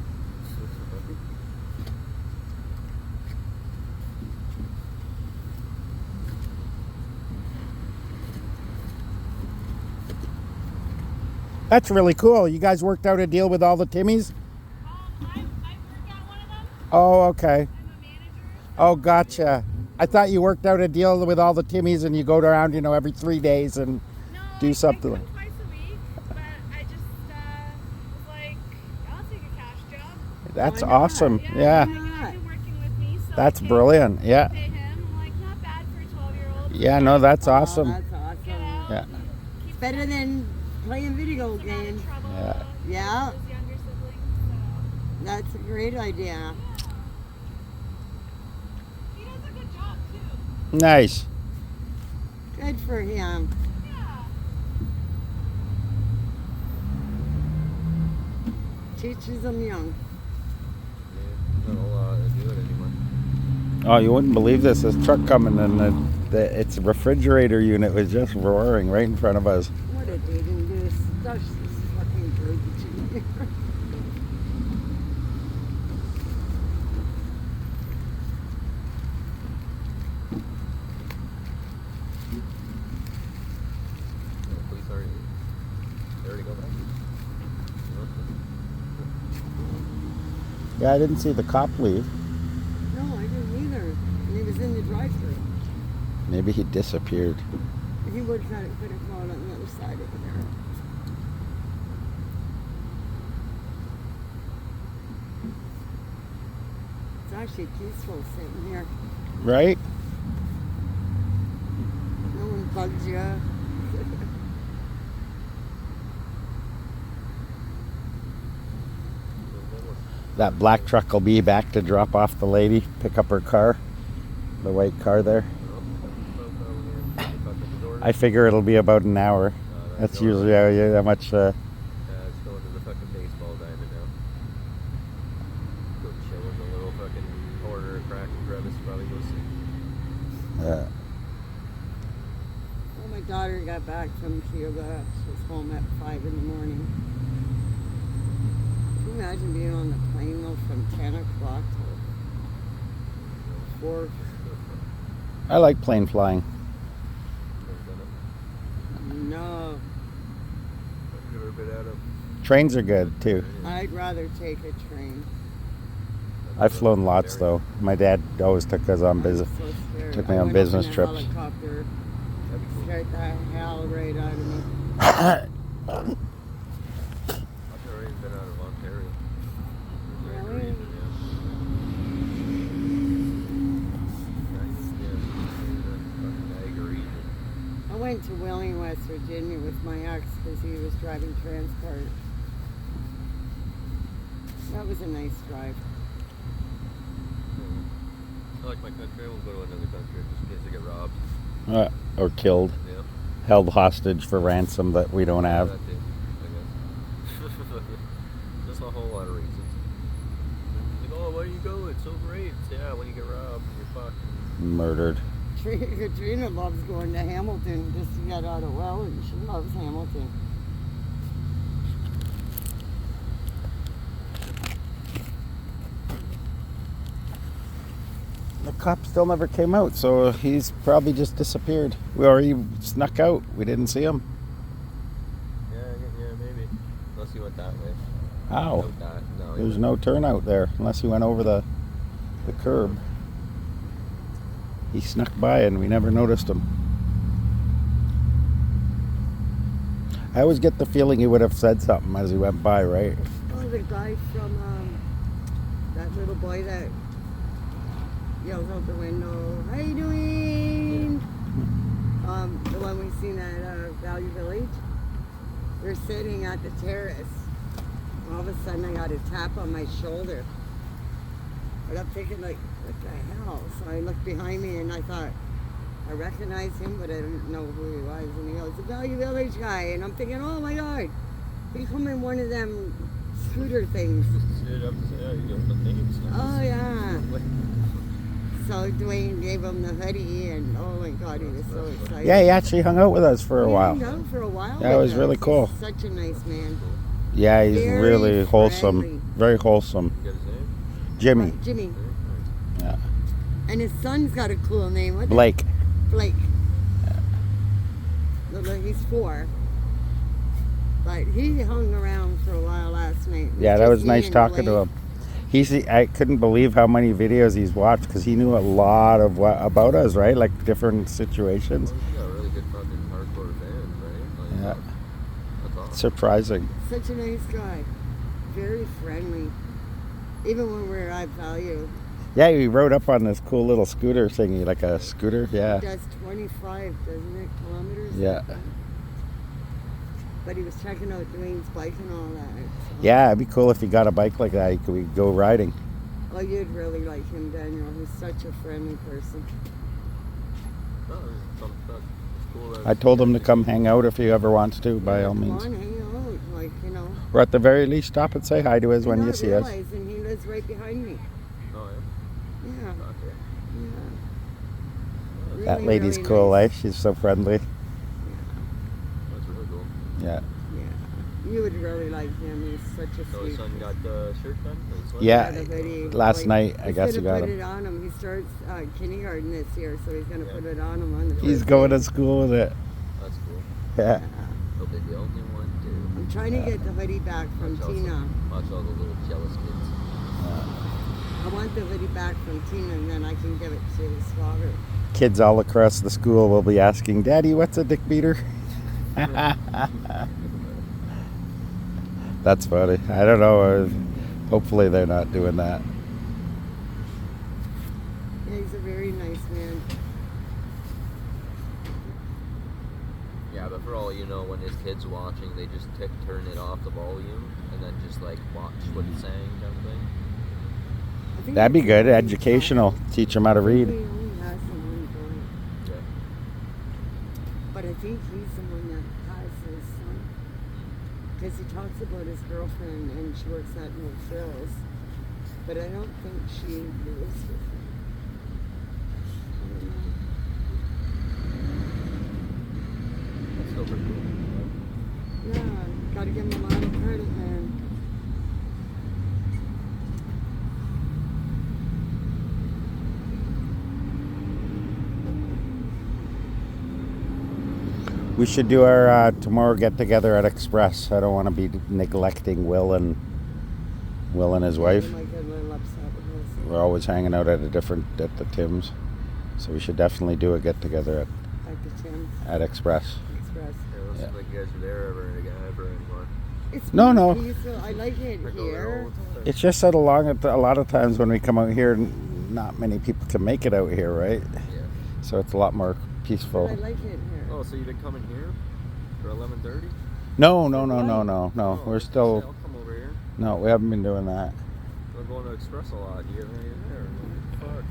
That's really cool. You guys worked out a deal with all the Timmies? I work at one of them. Oh, okay. I'm a manager. Oh, gotcha. I thought you worked out a deal with all the Timmies and you go around, every 3 days and No, do something. I come twice a week, but I just was like, I'll take a cash job. That's Why not? awesome. Yeah, Yeah. I got him working with me, so That's I paid- brilliant. Yeah. Pay him. I'm like, not bad for a 12-year-old. Yeah, no, that's Oh, awesome. that's awesome. Get out. Yeah. Keep Better than playing video him out of games. trouble. Yeah. Yeah. His younger siblings. That's a great idea. So. He does a good job too. Nice. Good for him. Yeah. Teaches them young. Yeah, not a lot to do it anymore. Oh, you wouldn't believe this. This truck coming and its refrigerator unit was just roaring right in front of us. What did Aiden do? Stuff this fucking garbage in here. The police already. They already go back. Yeah, I didn't see the cop leave. No, I didn't either. And he was in the drive-thru. Maybe he disappeared. He would have could have gone on the other side over there. It's actually peaceful sitting here. Right? No one bugs you. That black truck will be back to drop off the lady, pick up her car. The white car there. I figure it'll be about an hour. That's usually how much. It's going to the fucking baseball diamond now. Go chill in the little fucking corner of crack and crevice, probably go see. Yeah. Well, my daughter got back from Cuba. She was home at 5 in the morning. Can you imagine being on the plane though from 10 o'clock to 4? I like plane flying. No, I've never been out of. Trains are good too. I'd rather take a train. I've flown lots though. My dad always took us on business. I'm so scared. Took me I on went business up in a trips. Helicopter, scared the hell right out of me. I've never even been out of Ontario. Really? I went to Wheeling, West Virginia with my ex because he was driving transport. That was a nice drive. I like my country. I won't go to another country just in case I get robbed. Or killed, Yeah. held hostage for ransom that we don't have. That too, I guess. Just a whole lot of reasons. Sober Aids, yeah, when you get robbed, you're fucked. Murdered. Katrina loves going to Hamilton just to get out of Welland. She loves Hamilton. The cop still never came out, so he's probably just disappeared. Or he snuck out. We didn't see him. Yeah, maybe. Unless he went that way. How? Out that. No, There's no turnout there unless he went over the curb. He snuck by and we never noticed him. I always get the feeling he would have said something as he went by, right? Oh, the guy from that little boy that yells out the window, "How you doing?" The one we seen at Value Village. We're sitting at the terrace. All of a sudden, I got a tap on my shoulder. But I'm thinking, like, what the hell? So I looked behind me and I thought, I recognized him, but I didn't know who he was. And he goes, "The Value Village guy." And I'm thinking, oh my God, he come in one of them scooter things. Oh, yeah. So Dwayne gave him the hoodie, and oh my God, he was so excited. Yeah, he actually hung out with us for a while. He hung out for a while. Yeah, it was with really us. cool. He's such a nice man. Yeah, he's Very really wholesome. friendly. Very wholesome. You got his name? Jimmy. Jimmy. Yeah. And his son's got a cool name. What's Blake. it? Blake. Look, he's 4. But he hung around for a while last night. It Yeah, that just was me nice and talking to Dwayne. him. I couldn't believe how many videos he's watched because he knew a lot of about us, right? Like different situations. Well, you got really good fucking hardcore fans, right? Like, Yeah. That's awesome. Surprising. Such a nice guy. Very friendly. Even when we were at Value. Yeah, he rode up on this cool little scooter thingy, like a scooter. Yeah. He does 25, doesn't it? Kilometers? Yeah. But he was checking out Dwayne's bike and all that. So. Yeah, it'd be cool if he got a bike like that. We could go riding. Oh, you'd really like him, Daniel. He's such a friendly person. No, it's cool that I told him to come hang out if he ever wants to, by all Come means. on, hang out. Like, you know. Or at the very least, stop and say hi to us when You're you not see us. realizing he lives right behind me. Oh, Yeah. yeah? Okay. Yeah. That Really, lady's really cool, nice. eh? She's so friendly. That's really cool. Yeah. Yeah. You would really like him. He's such a So sweet. his son got the shirt done? Or his sweater? Yeah. the hoodie. Last night, I he's guess he gonna got put him. it on him. He starts kindergarten this year, so he's gonna Yeah. put it on him on the He's first going day. to school with it. That's cool. Yeah. He'll be the only one to I'm trying to get the hoodie back from watch all Tina. watch all the little jealous kids. I want the hoodie back from Tina, and then I can give it to his father. Kids all across the school will be asking, "Daddy, what's a dick beater?" That's funny. I don't know. Hopefully they're not doing that. Yeah, he's a very nice man. Yeah, but for all you know, when his kid's watching, they just turn it off the volume and then just like watch what it's saying, kind of thing. I think That'd be it's good. only Educational. five. Teach them how to I think read. he only has the one boy. Yeah. But I think he's the one that has his son. Because he talks about his girlfriend and she works at No Frills. But I don't think she lives with him. I don't know. That's still pretty cool. Yeah, gotta give him a lot of credit, man. We should do our tomorrow get together at Express. I don't want to be neglecting Will and his wife. He might get a little upset with us We're always hanging out at the Tim's, so we should definitely do a get together at the Tim at Express. Express. Yeah, it looks Yeah. like you guys are there ever anymore. It's No, really no. peaceful. I like it I go there here. all the time. It's just that a lot of times when we come out here, not many people can make it out here, right? Yeah. So it's a lot more But peaceful. I like it here. Oh, so you've been coming here for 11:30? No. Oh, We're I'll still come over here. no. We haven't been doing that. We're going to Express a lot. You haven't even there. Fuck.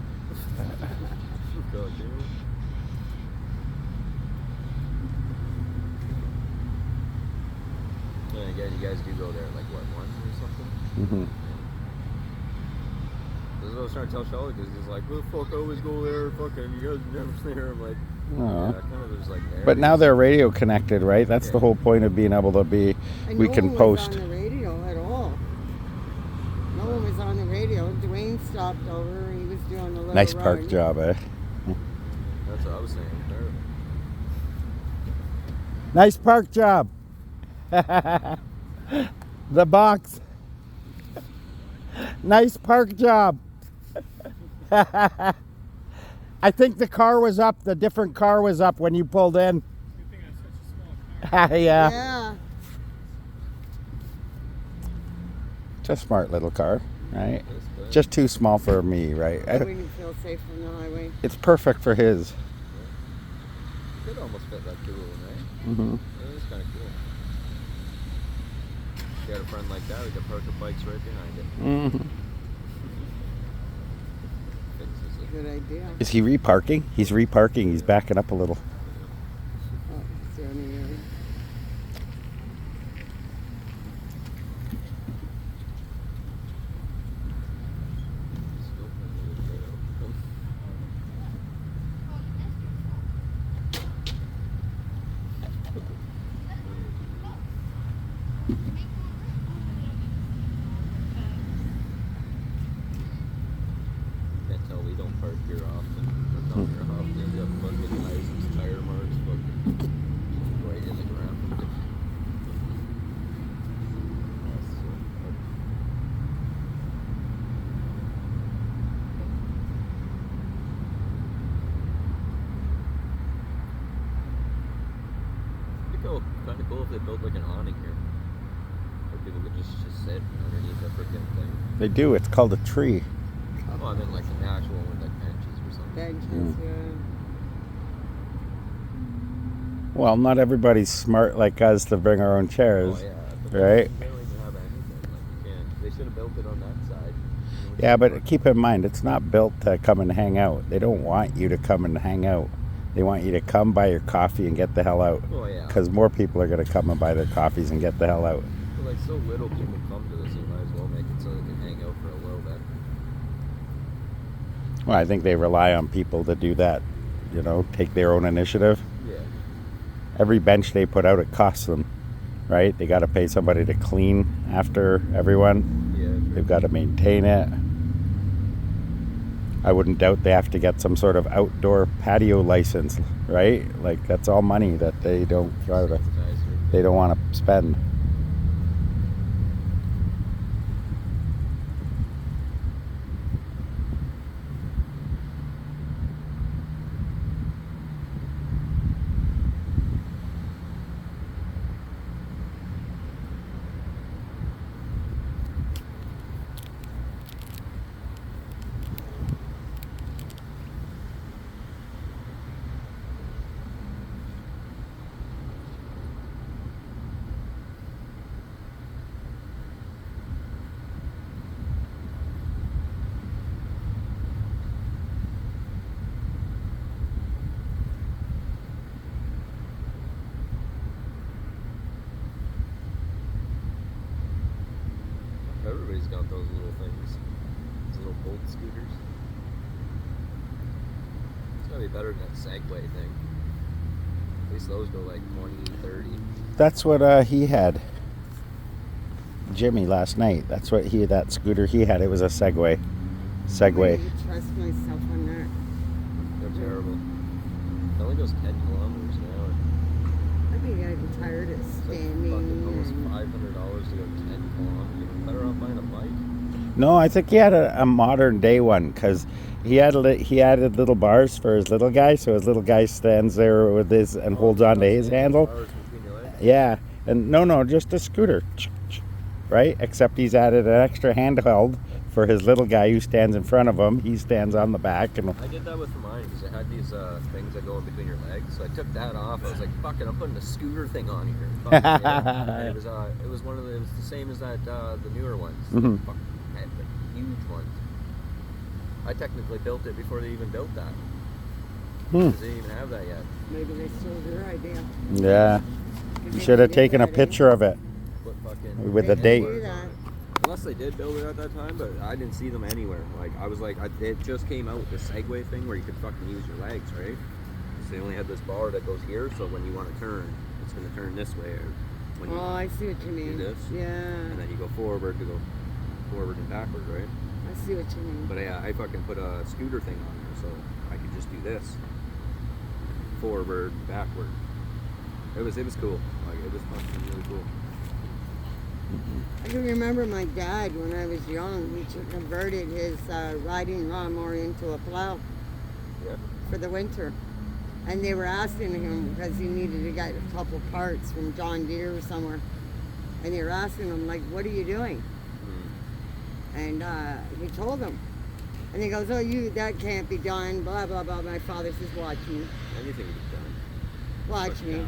God damn. Yeah, again, you guys do go there like what, once or something? Hmm. This is what I was trying to tell Shelly because he's like, "Well, fuck, I always go there. Fucking, you guys are never there." I'm like, Aw. yeah, kind of. There's like. But now they're radio connected, right? That's the whole point of being able to be. And We no can one post. was on the radio at all. No one was on the radio. Dwayne stopped over. He was doing a little Nice run. park job, eh? That's what I was saying. Nice park job. The box. Nice park job. I think the car was up. The different car was up when you pulled in. Yeah. Yeah. It's a smart little car, right? Just too small for me, right? I wouldn't feel safe on the highway. It's perfect for his. Could almost fit that cool, right? Mm-hmm. It is kind of cool. If you had a friend like that, we could park the bikes right behind it. Mm-hmm. Fixes it. Good idea. Is he reparking? He's reparking. He's backing up a little. Oh, is there any, Still plenty of trail. Can't tell we don't park here often. We're down here often. We got fucking license tire marks fucking right in the ground. It'd be kind of cool if they built like an awning here. Where people could just sit underneath that freaking thing. They do. It's called a tree. Oh, I meant like an actual one with like benches or something. benches? Yeah. Well, not everybody's smart like us to bring our own chairs. Oh, yeah. But right? They don't even have anything. Like, you can't. They should have built it on that side. You know, Yeah, but keep in mind, it's not built to come and hang out. They don't want you to come and hang out. They want you to come buy your coffee and get the hell out. Oh, yeah. Because more people are going to come and buy their coffees and get the hell out. But like so little people come to this, you might as well make it so they can hang out for a little bit. Well, I think they rely on people to do that. You know, take their own initiative. Yeah. Every bench they put out, it costs them, right? They got to pay somebody to clean after everyone. Yeah. Sure. They've got to maintain it. I wouldn't doubt they have to get some sort of outdoor patio license, right? Like that's all money that they don't try to, they don't want to spend. Everybody's got those little things. Those little bolt scooters. It's gotta be better than that Segway thing. At least those go like 20, 30. That's what he had. Jimmy last night. That's what that scooter he had. It was a Segway. I Segway. wouldn't trust myself on that. They're terrible. It only goes 10 kilometers an hour. I think I'd be tired of It's like standing. fucking almost and- $500 to go 10 kilometers. You're better off buying a bike. No, I think he had a modern day one because he added little bars for his little guy, so his little guy stands there with his and holds on to his handle. Bars between your legs. Yeah, and no, just a scooter, right? Except he's added an extra handheld for his little guy who stands in front of him. He stands on the back, and I did that with mine because it had these things that go in between your legs. So I took that off. I was like, "Fuck it, I'm putting a scooter thing on here." Fuck it, yeah. And it was one of the, it was the same as that the newer ones. Mhm. Fucking the huge ones. I technically built it before they even built that. Because they didn't even have that yet. Maybe they stole their idea. yeah, you should have taken a picture of it Put fucking with the They date. can do that. Unless guess they did build it at that time, but I didn't see them anywhere. Like, I was like, it just came out with the Segway thing where you could fucking use your legs, right? So they only had this bar that goes here, so when you want to turn, it's going to turn this way. Or when you I see what you mean. do this, Yeah. and then you go forward to go forward and backward, right? I see what you mean. But yeah, I fucking put a scooter thing on there, so I could just do this. Forward, backward. It was cool. Like, it was fucking really cool. I can remember my dad when I was young. He converted his riding lawnmower into a plow Yeah. for the winter. And they were asking him because he needed to get a couple parts from John Deere or somewhere. And they were asking him, like, what are you doing? And he told them. And he goes, oh, that can't be done, blah, blah, blah. My father says, watch me. Anything to be done. Watch But, me. yeah,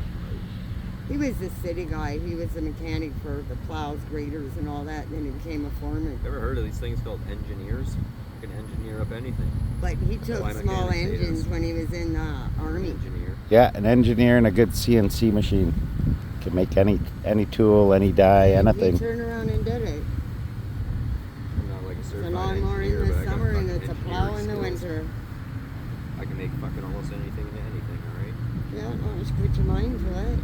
He was a city guy. He was a mechanic for the plows, graders, and all that. And then he became a foreman. Ever heard of these things called engineers? You can engineer up anything. But he took why small mechanics hate engines us. when he was in the army. Engineer. Yeah, an engineer and a good CNC machine can make any tool, any die, He anything. turned around and did it. I'm not like a It's a certified lawnmower engineer, in but the I got summer and fucking it's a plow in the engineering skills. winter. I can make fucking almost anything into anything, right? Yeah, well, just put your mind to it.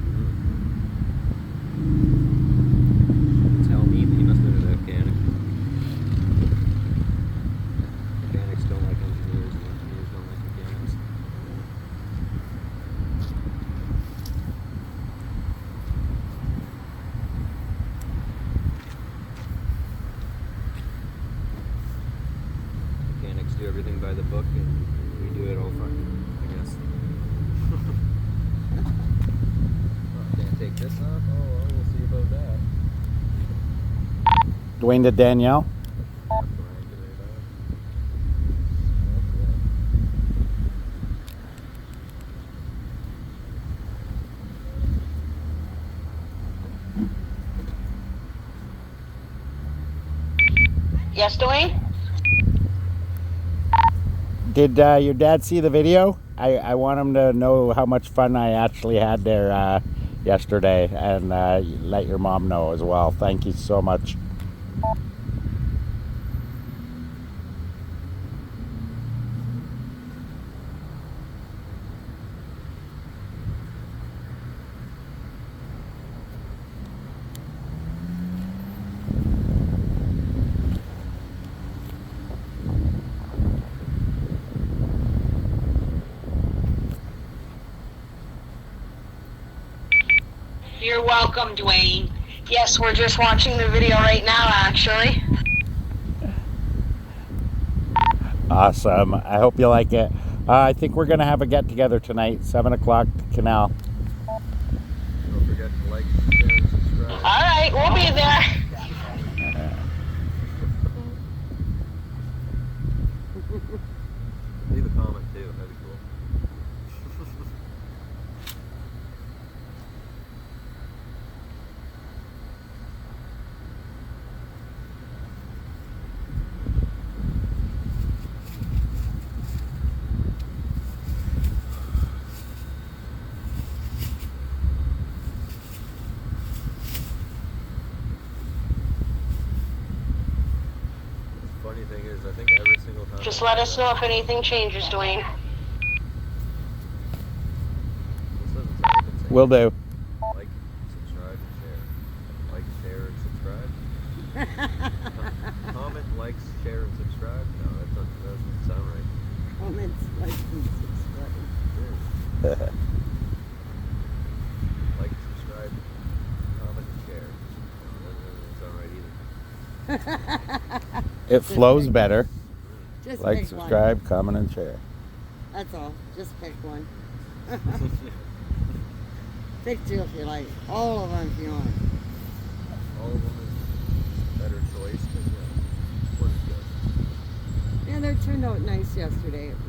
Tell me, but you must have been a mechanic. Mechanics don't like engineers, and engineers don't like mechanics. Mechanics do everything by the book, and we do it all fucking, I guess. Oh, can't take this off? Oh, well, we'll see about that. Dwayne to Danielle. Yes, Dwayne? Did your dad see the video? I want him to know how much fun I actually had there yesterday, and let your mom know as well. Thank you so much. You're welcome, Dwayne. Yes, we're just watching the video right now, actually. Awesome. I hope you like it. I think we're gonna have a get together tonight, 7 o'clock, Canal. Don't forget to like, share, and subscribe. All right, we'll be there. Leave a comment too, that'd be cool. Funny thing is, I think every single time. Just let us know if anything changes, Dwayne. This doesn't sound like it's saying Will do. like, subscribe, and share. Like, share, and subscribe. Comment, like, share, and subscribe. No, that doesn't sound right. Comments, like, and subscribe. Like, subscribe, comment, and share. No, that doesn't sound right either. It flows better. Just Like, pick subscribe, comment, and share. one. That's all. Just pick one. Pick two if you like. All of them if you want. All of them is a better choice, but yeah, one is good. Yeah, they turned out nice yesterday. It was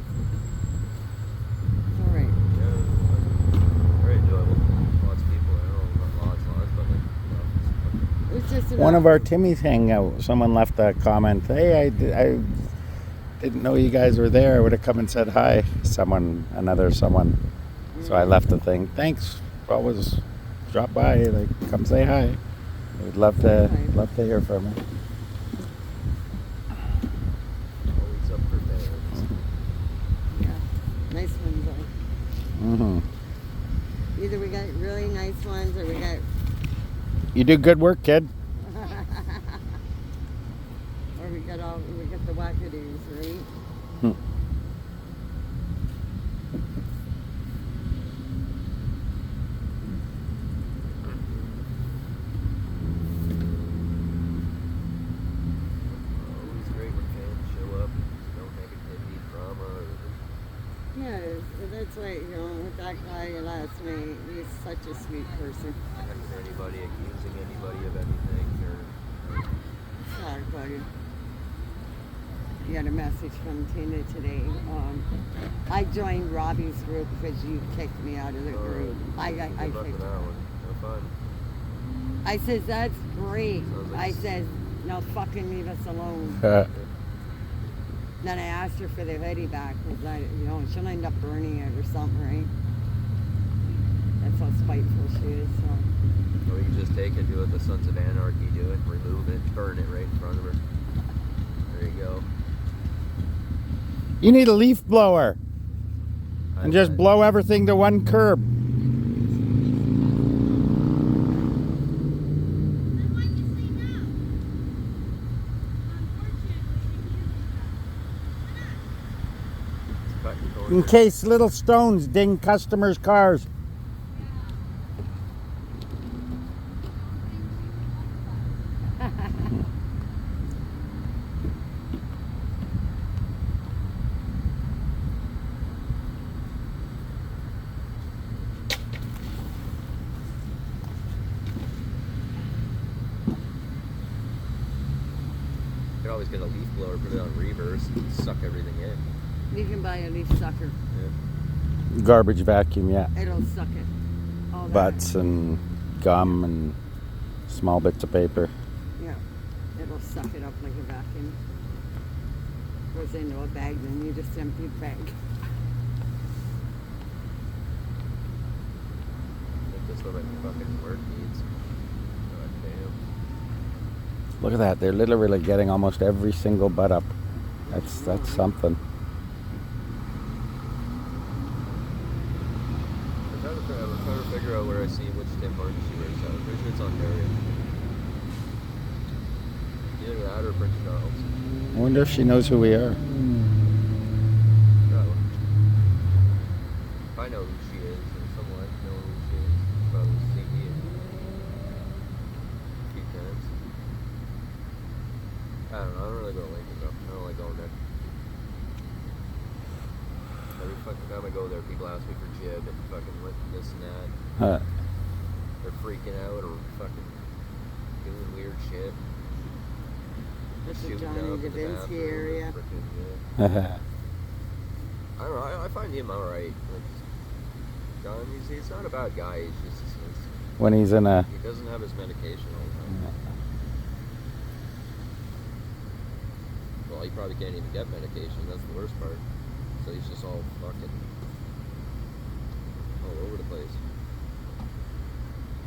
all right. Yeah, it was very enjoyable. Lots of people. I don't know about lots, but like, It was just One enough. of our Timmy's hangout, someone left a comment. Hey, I didn't know you guys were there. I would have come and said hi. Someone. So I left the thing. Thanks. Always drop by. Like, come say hi. We'd love to hear from you. Mm-hmm. Either we got really nice ones or we got You do good work, kid. or we got the wackadoos, right? Hmm. Always great when fans show up. No negativity, drama, or Yeah, that's why, you know, with that guy last night, he's such a sweet person. protecting anybody, accusing anybody of anything, or Sorry, buddy. You got a message from Tina today. I joined Robbie's group because you kicked me out of the group. I good luck kicked with that one. Have fun. I says, that's great. Sounds like I says, no, fucking leave us alone. Then I asked her for the hoodie back because she'll end up burning it or something, right? That's how spiteful she is. So. Or you can just take it, do what the Sons of Anarchy do it, remove it, burn it right in front of her. There you go. You need a leaf blower and just bet. blow everything to one curb. Then why you say no? Unfortunately, Cut your In corner. case little stones ding customers' cars. You could always get a leaf blower, put it on reverse, and suck everything in. You can buy a leaf sucker. Garbage vacuum, yeah. It'll suck it. All that. Butts and gum and small bits of paper. Yeah. It'll suck it up like a vacuum. Goes into a bag, then you just empty the bag. I think that's what my fucking work needs. God damn. Look at that. They're literally getting almost every single butt up. That's something. I'm trying to figure out where I see which Tim Hortons she wears out. I'm pretty sure it's Ontario. Either that or Prince Charles. I wonder if she knows who we are. Probably. If I know who she is, or someone know who she is, probably see me a few times. I don't know. I don't really go to Lincoln though. I don't like going there. Every fucking time I go there, people ask me for jib and fucking this and that. Huh. They're freaking out or fucking doing weird shit. That's the Shooting Johnny down to the Davinsky bathroom, area. frickin', yeah. I don't know. I find him alright. Like, John, he's not a bad guy. He's just When he's in a... he doesn't have his medication all the time. Well, he probably can't even get medication. That's the worst part. So he's just all fucking all over the place.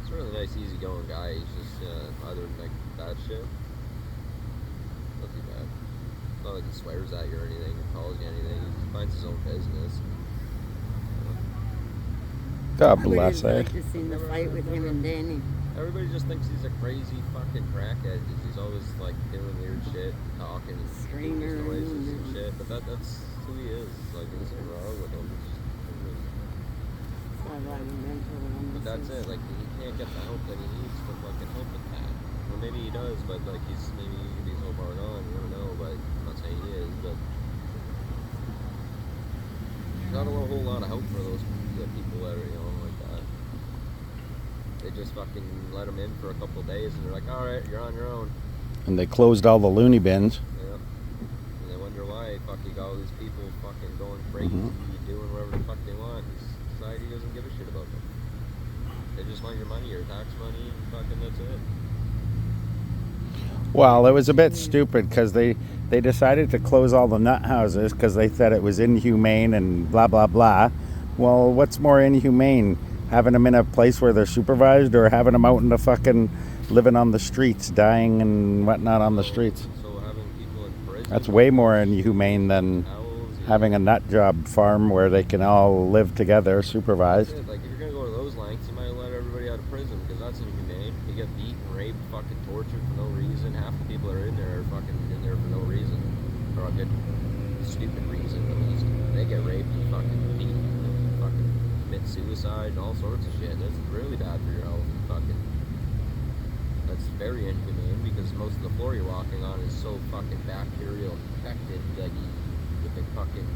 He's a really nice, easygoing guy. He's just other than like that shit, not too bad. It's not like he swears at you or anything, or calls you anything. He just minds his own business. God I would bless have her. liked to see the fight with him and Danny. Everybody just thinks he's a crazy fucking crackhead because he's always like doing weird shit, talking, making Screaming noises and and- shit. But that's who he is. Like there's nothing wrong with him. It's not like mental illness. But that's it. Like he can't get the help that he needs for fucking help with that. Or maybe he does, but like he's maybe he could be so far gone. You don't know. But I'm not saying he is. But there's not a whole lot of help for those people that are like that. They just fucking let him in for a couple of days, and they're like, all right, you're on your own. And they closed all the loony bins. Yeah. And they wonder why fuck you got all these people fucking going crazy, Mhm. doing whatever the fuck they want. Society doesn't give a shit about them. They just want your money, your tax money, and fucking that's it. Well, it was a bit stupid because they decided to close all the nut houses because they said it was inhumane and blah, blah, blah. Well, what's more inhumane? Having them in a place where they're supervised or having them out in the fucking living on the streets, dying and whatnot on the streets? So having people in prison. That's way more inhumane than... Owls, having a nut job farm where they can all live together, supervised. That's it. Like, if you're gonna go to those lengths, you might let everybody out of prison because that's inhumane. You get beaten, raped, fucking tortured for no reason. Half the people that are in there are fucking in there for no reason, or a good, stupid reason at least. They get raped and fucking beaten and fucking commit suicide and all sorts of shit. That's really bad for your health. And fucking, that's very inhumane because most of the floor you're walking on is so fucking bacterial infected, like with the fucking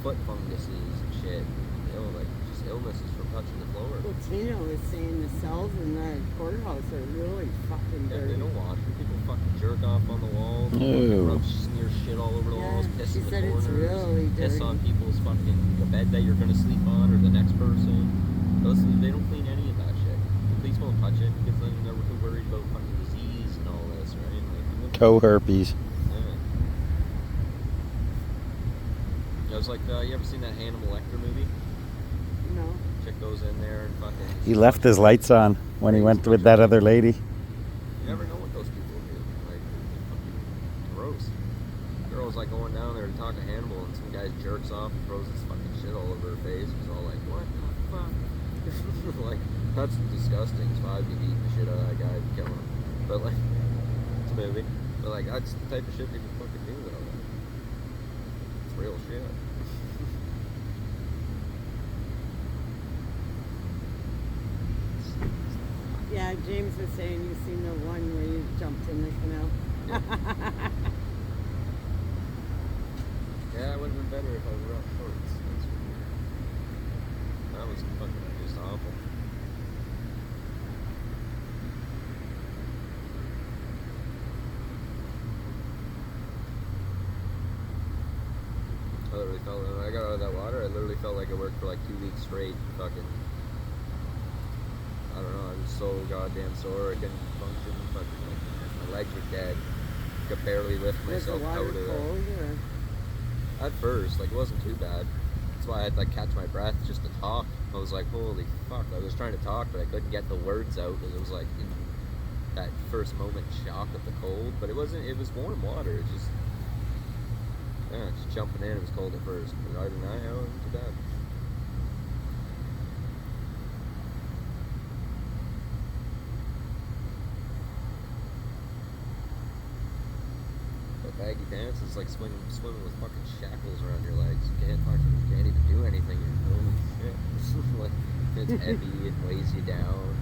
foot funguses and shit. You know, like just illnesses from touching the floor. Well, Tina was saying the cells in the courthouse are really fucking Yeah, dirty. they don't wash them. People fucking jerk off on the walls. Ew. Smear shit all over the Yeah, walls. Piss she in the said it's corners. really Piss dirty. on people's fucking the bed that you're gonna sleep on or the next person. They don't clean any of that shit. The police won't touch it because then they're too worried about fucking disease and all this, right? Like, Toe herpes. yeah. It was like, you ever seen that Hannibal Lecter movie? No. Chick goes in there and fucking. He left his lights on when he went with that other lady. You never know what those people do. Like, fucking gross. Girl was like going down there to talk to Hannibal, and some guy jerks off and throws his fucking shit all over her face. He's all like, "What the fuck?" Like, that's disgusting. So I'd be beating the shit out of that guy and killing him. But like, it's a movie. But like, that's the type of shit people fucking do though. It's real shit. Yeah, James was saying you've seen the one where you jumped in the canal. Yeah, it would have been better if I were up shorts. That's for sure. That was fucking just awful. I literally felt when I got out of that water, I literally felt like I worked for like 2 weeks straight. Fucking, I don't know, I was so goddamn sore, I couldn't function. Fucking, like, my legs were dead. Could barely lift Was the myself out water of there. cold or? At first, like, it wasn't too bad. That's why I had to like catch my breath just to talk. I was like, holy fuck. I was trying to talk, but I couldn't get the words out because it was like in that first moment shock of the cold. But it was warm water. It just, yeah, just jumping in, it was cold at first. But other than that, it wasn't too bad. Baggy pants is like swimming with fucking shackles around your legs. You can't even do anything. Holy shit. Like, it's heavy, it weighs you down.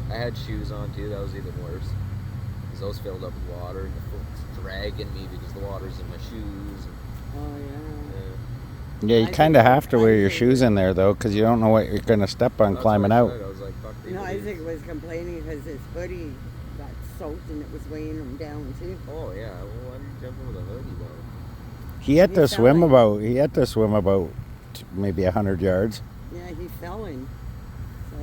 I had shoes on too, that was even worse. Because those filled up with water and the foot's dragging me because the water's in my shoes. Oh yeah. Yeah, you kind of have to wear your shoes in there though, because you don't know what you're going to step on That's climbing what I out. said. I was like, fuck these No, idiots. Isaac was complaining because his hoodie got soaked and it was weighing him down too. Oh yeah, well why did you jump in with a hoodie though? He had to He swim fell about maybe 100 yards. Yeah, he fell in. So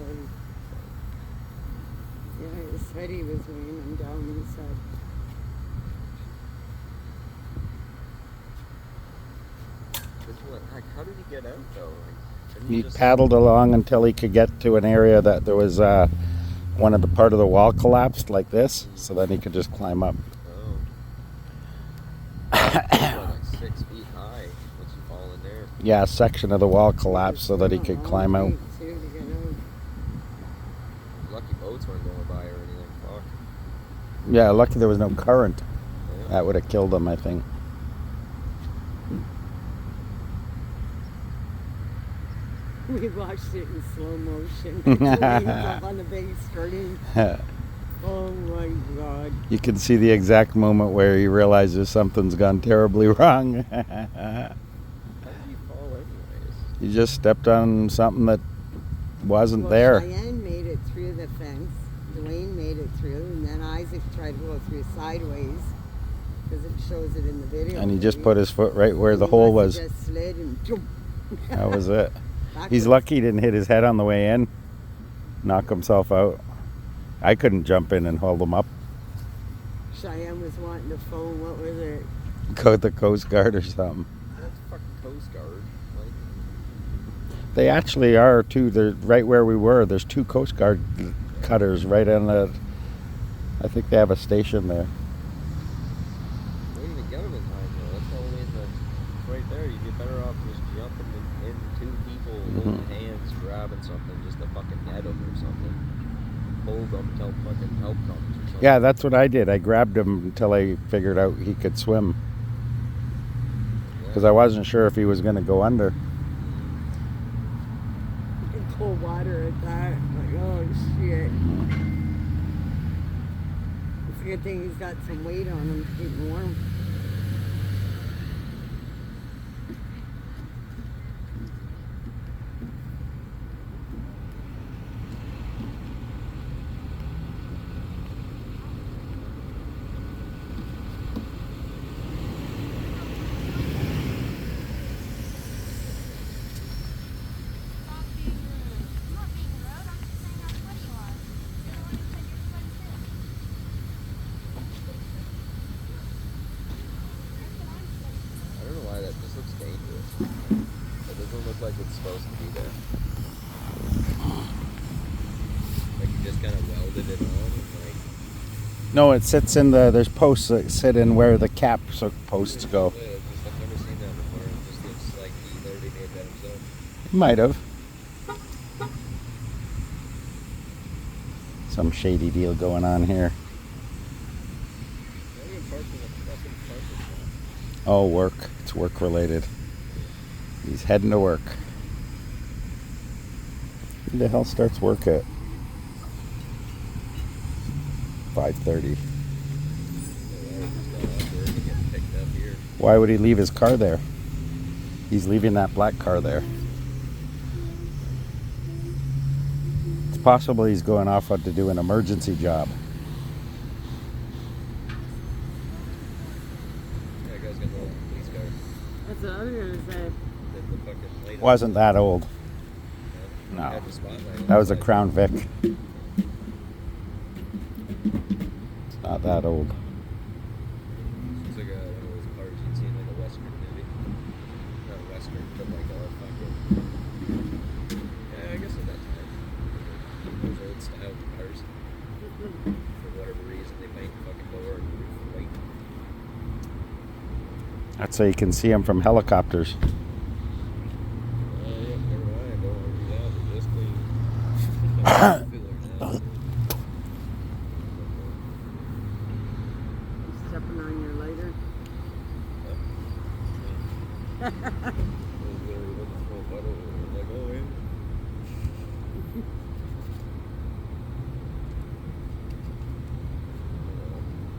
yeah, his hoodie was weighing him down. He said. Like, how did he get out though? Like, didn't He just- paddled along until he could get to an area that there was one of the part of the wall collapsed like this, so then he could just climb up. Oh. It's like 6 feet high once you fall in there. Yeah, a section of the wall collapsed so that he could climb out. Too, to get out. Lucky boats weren't going by or anything. Fuck. Yeah, lucky there was no current. Yeah. That would have killed him, I think. We watched it in slow motion. Dwayne's up on the big screen. Oh my god. You can see the exact moment where he realizes something's gone terribly wrong. How did you fall anyways? He just stepped on something that wasn't Well, there. Cheyenne made it through the fence. Dwayne made it through, and then Isaac tried to go through sideways because it shows it in the video. And he just put his foot right where the hole was. Just slid and jump. That was it. He's Backwards. lucky he didn't hit his head on the way in, knock himself out. I couldn't jump in and hold him up. Cheyenne was wanting to phone. What was it? Go to the Coast Guard or something. That's fucking Coast Guard. Like, They actually are too. They're right where we were. There's 2 Coast Guard cutters right on the. I think they have a station there. we didn't even get him in time though. That's all the way in the right there. You'd be better off something just to fucking net him or something. Hold him until fucking help comes or something. Yeah, that's what I did. I grabbed him until I figured out he could swim. Because I wasn't sure if he was going to go under. In cold water at that. Like, oh shit. It's a good thing he's got some weight on him to keep him warm. Stop being rude. I'm not being rude. I'm just saying how sweaty you are. You're the one who said you're sweaty too. That's what I'm saying. I don't know why that just looks dangerous. It doesn't look like it's supposed to be there. Like you just kind of welded it on and like. No, it sits in the, there's posts that sit in where the cap posts go. Yeah, I've never seen that before. It just looks like he literally made that himself. Might have. Some shady deal going on here. Why are you parking at the fucking parking spot? Oh, work. It's work related. He's heading to work. Who the hell starts work at 5:30? Why would he leave his car there? He's leaving that black car there. It's possible he's going off to do an emergency job. Yeah, guy's got an old police car. That's what I was gonna say. The fucking light Wasn't that old. on. No. Had the spotlight on That was the a side. Crown Vic. Not that old. It's like one of those cars you'd see in like a western movie. Not a western, but like a fucking. Yeah, I guess at that time. Those old style cars. For whatever reason, they might fucking lower the roof weight. That's so you can see him from helicopters. Yeah, never mind. Don't want to do that. They're just clean. Stepping on your lighter.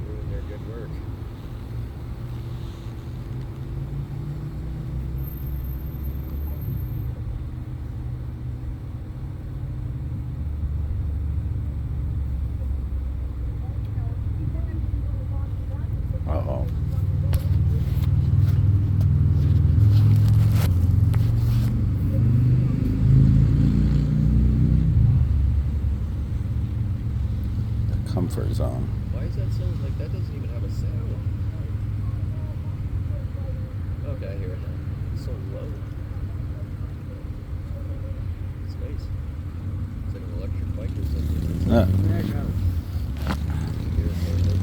Doing their good work. Uh-oh. The comfort zone. Why is that so, like, that doesn't even have a sound? Okay, I hear it now. It's so low. It's nice. It's like an electric bike or something. There it goes. You hear it so low.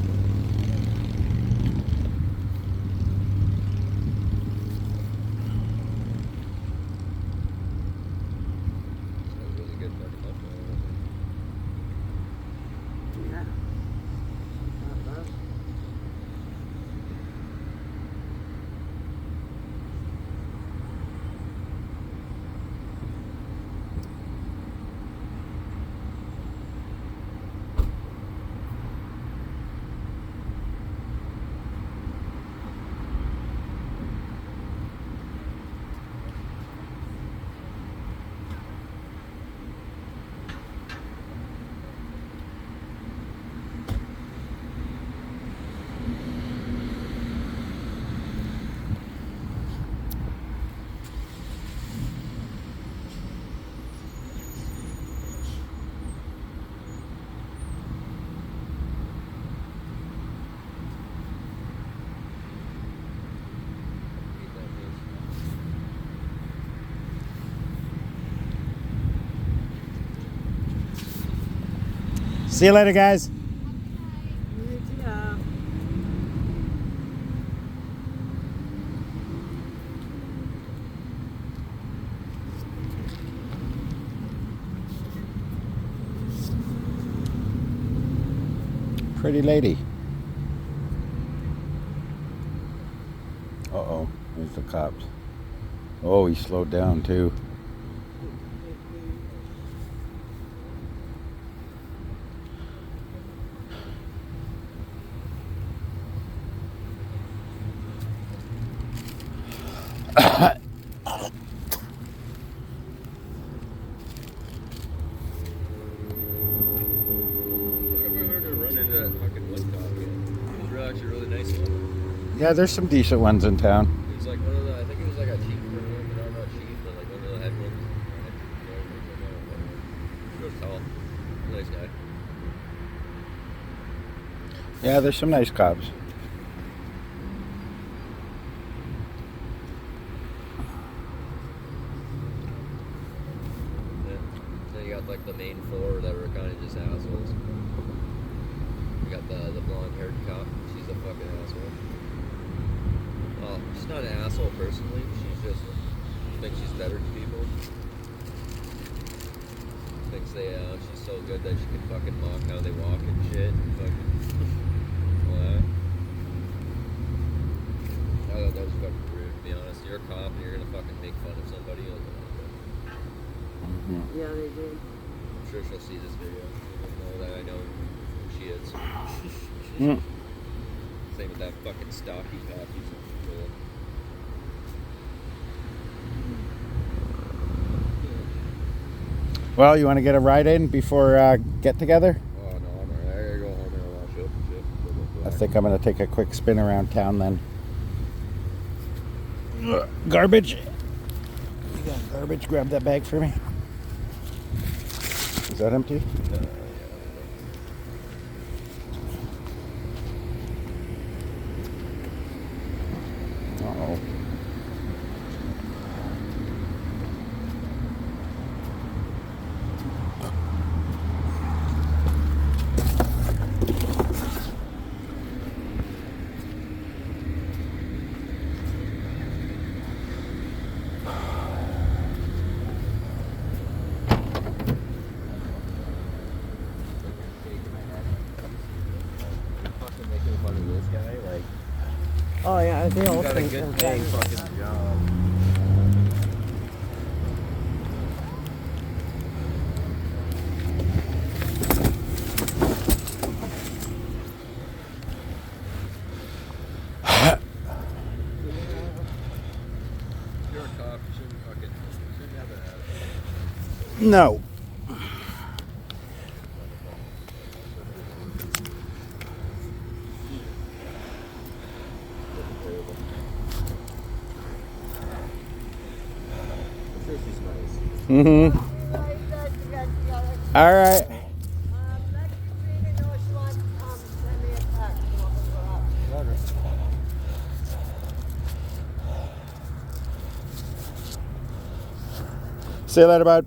That's really good fucking up there. Yeah. Not bad. See you later, guys. Yeah. Pretty lady. Uh-oh, there's the cops. Oh, he slowed down too. Yeah, there's some decent ones in town. He's like one of the, I think he was like a chief, or not chief, but like one of the head ones. He was tall. Nice guy. Yeah, there's some nice cops. Yeah. Then you got like the main four that were kind of just assholes. You got the blonde-haired cop. She's a fucking asshole. Well, she's not an asshole personally. She's just thinks she's better than people. Thinks she's so good that she can fucking mock how they walk and shit. And fucking all that. I thought that was fucking rude, to be honest. You're a cop and you're gonna fucking make fun of somebody. Yeah, they did. I'm sure she'll see this video. She'll know that I know who she is. Same with that fucking stocky cop. He's cool. Well, you want to get a ride in before get together? Oh no, I'm alright. I gotta go home and wash up and shit. I think I'm going to take a quick spin around town then. Garbage. You got garbage? Grab that bag for me. Is that empty? Uh-oh. Fucking making fun of this guy, like. Oh yeah, they all You got a think good they're paying better. fucking job. You're a cop, you shouldn't have an attitude. No. I'm sure she's nice. Mm-hmm. All right. See you later, bud.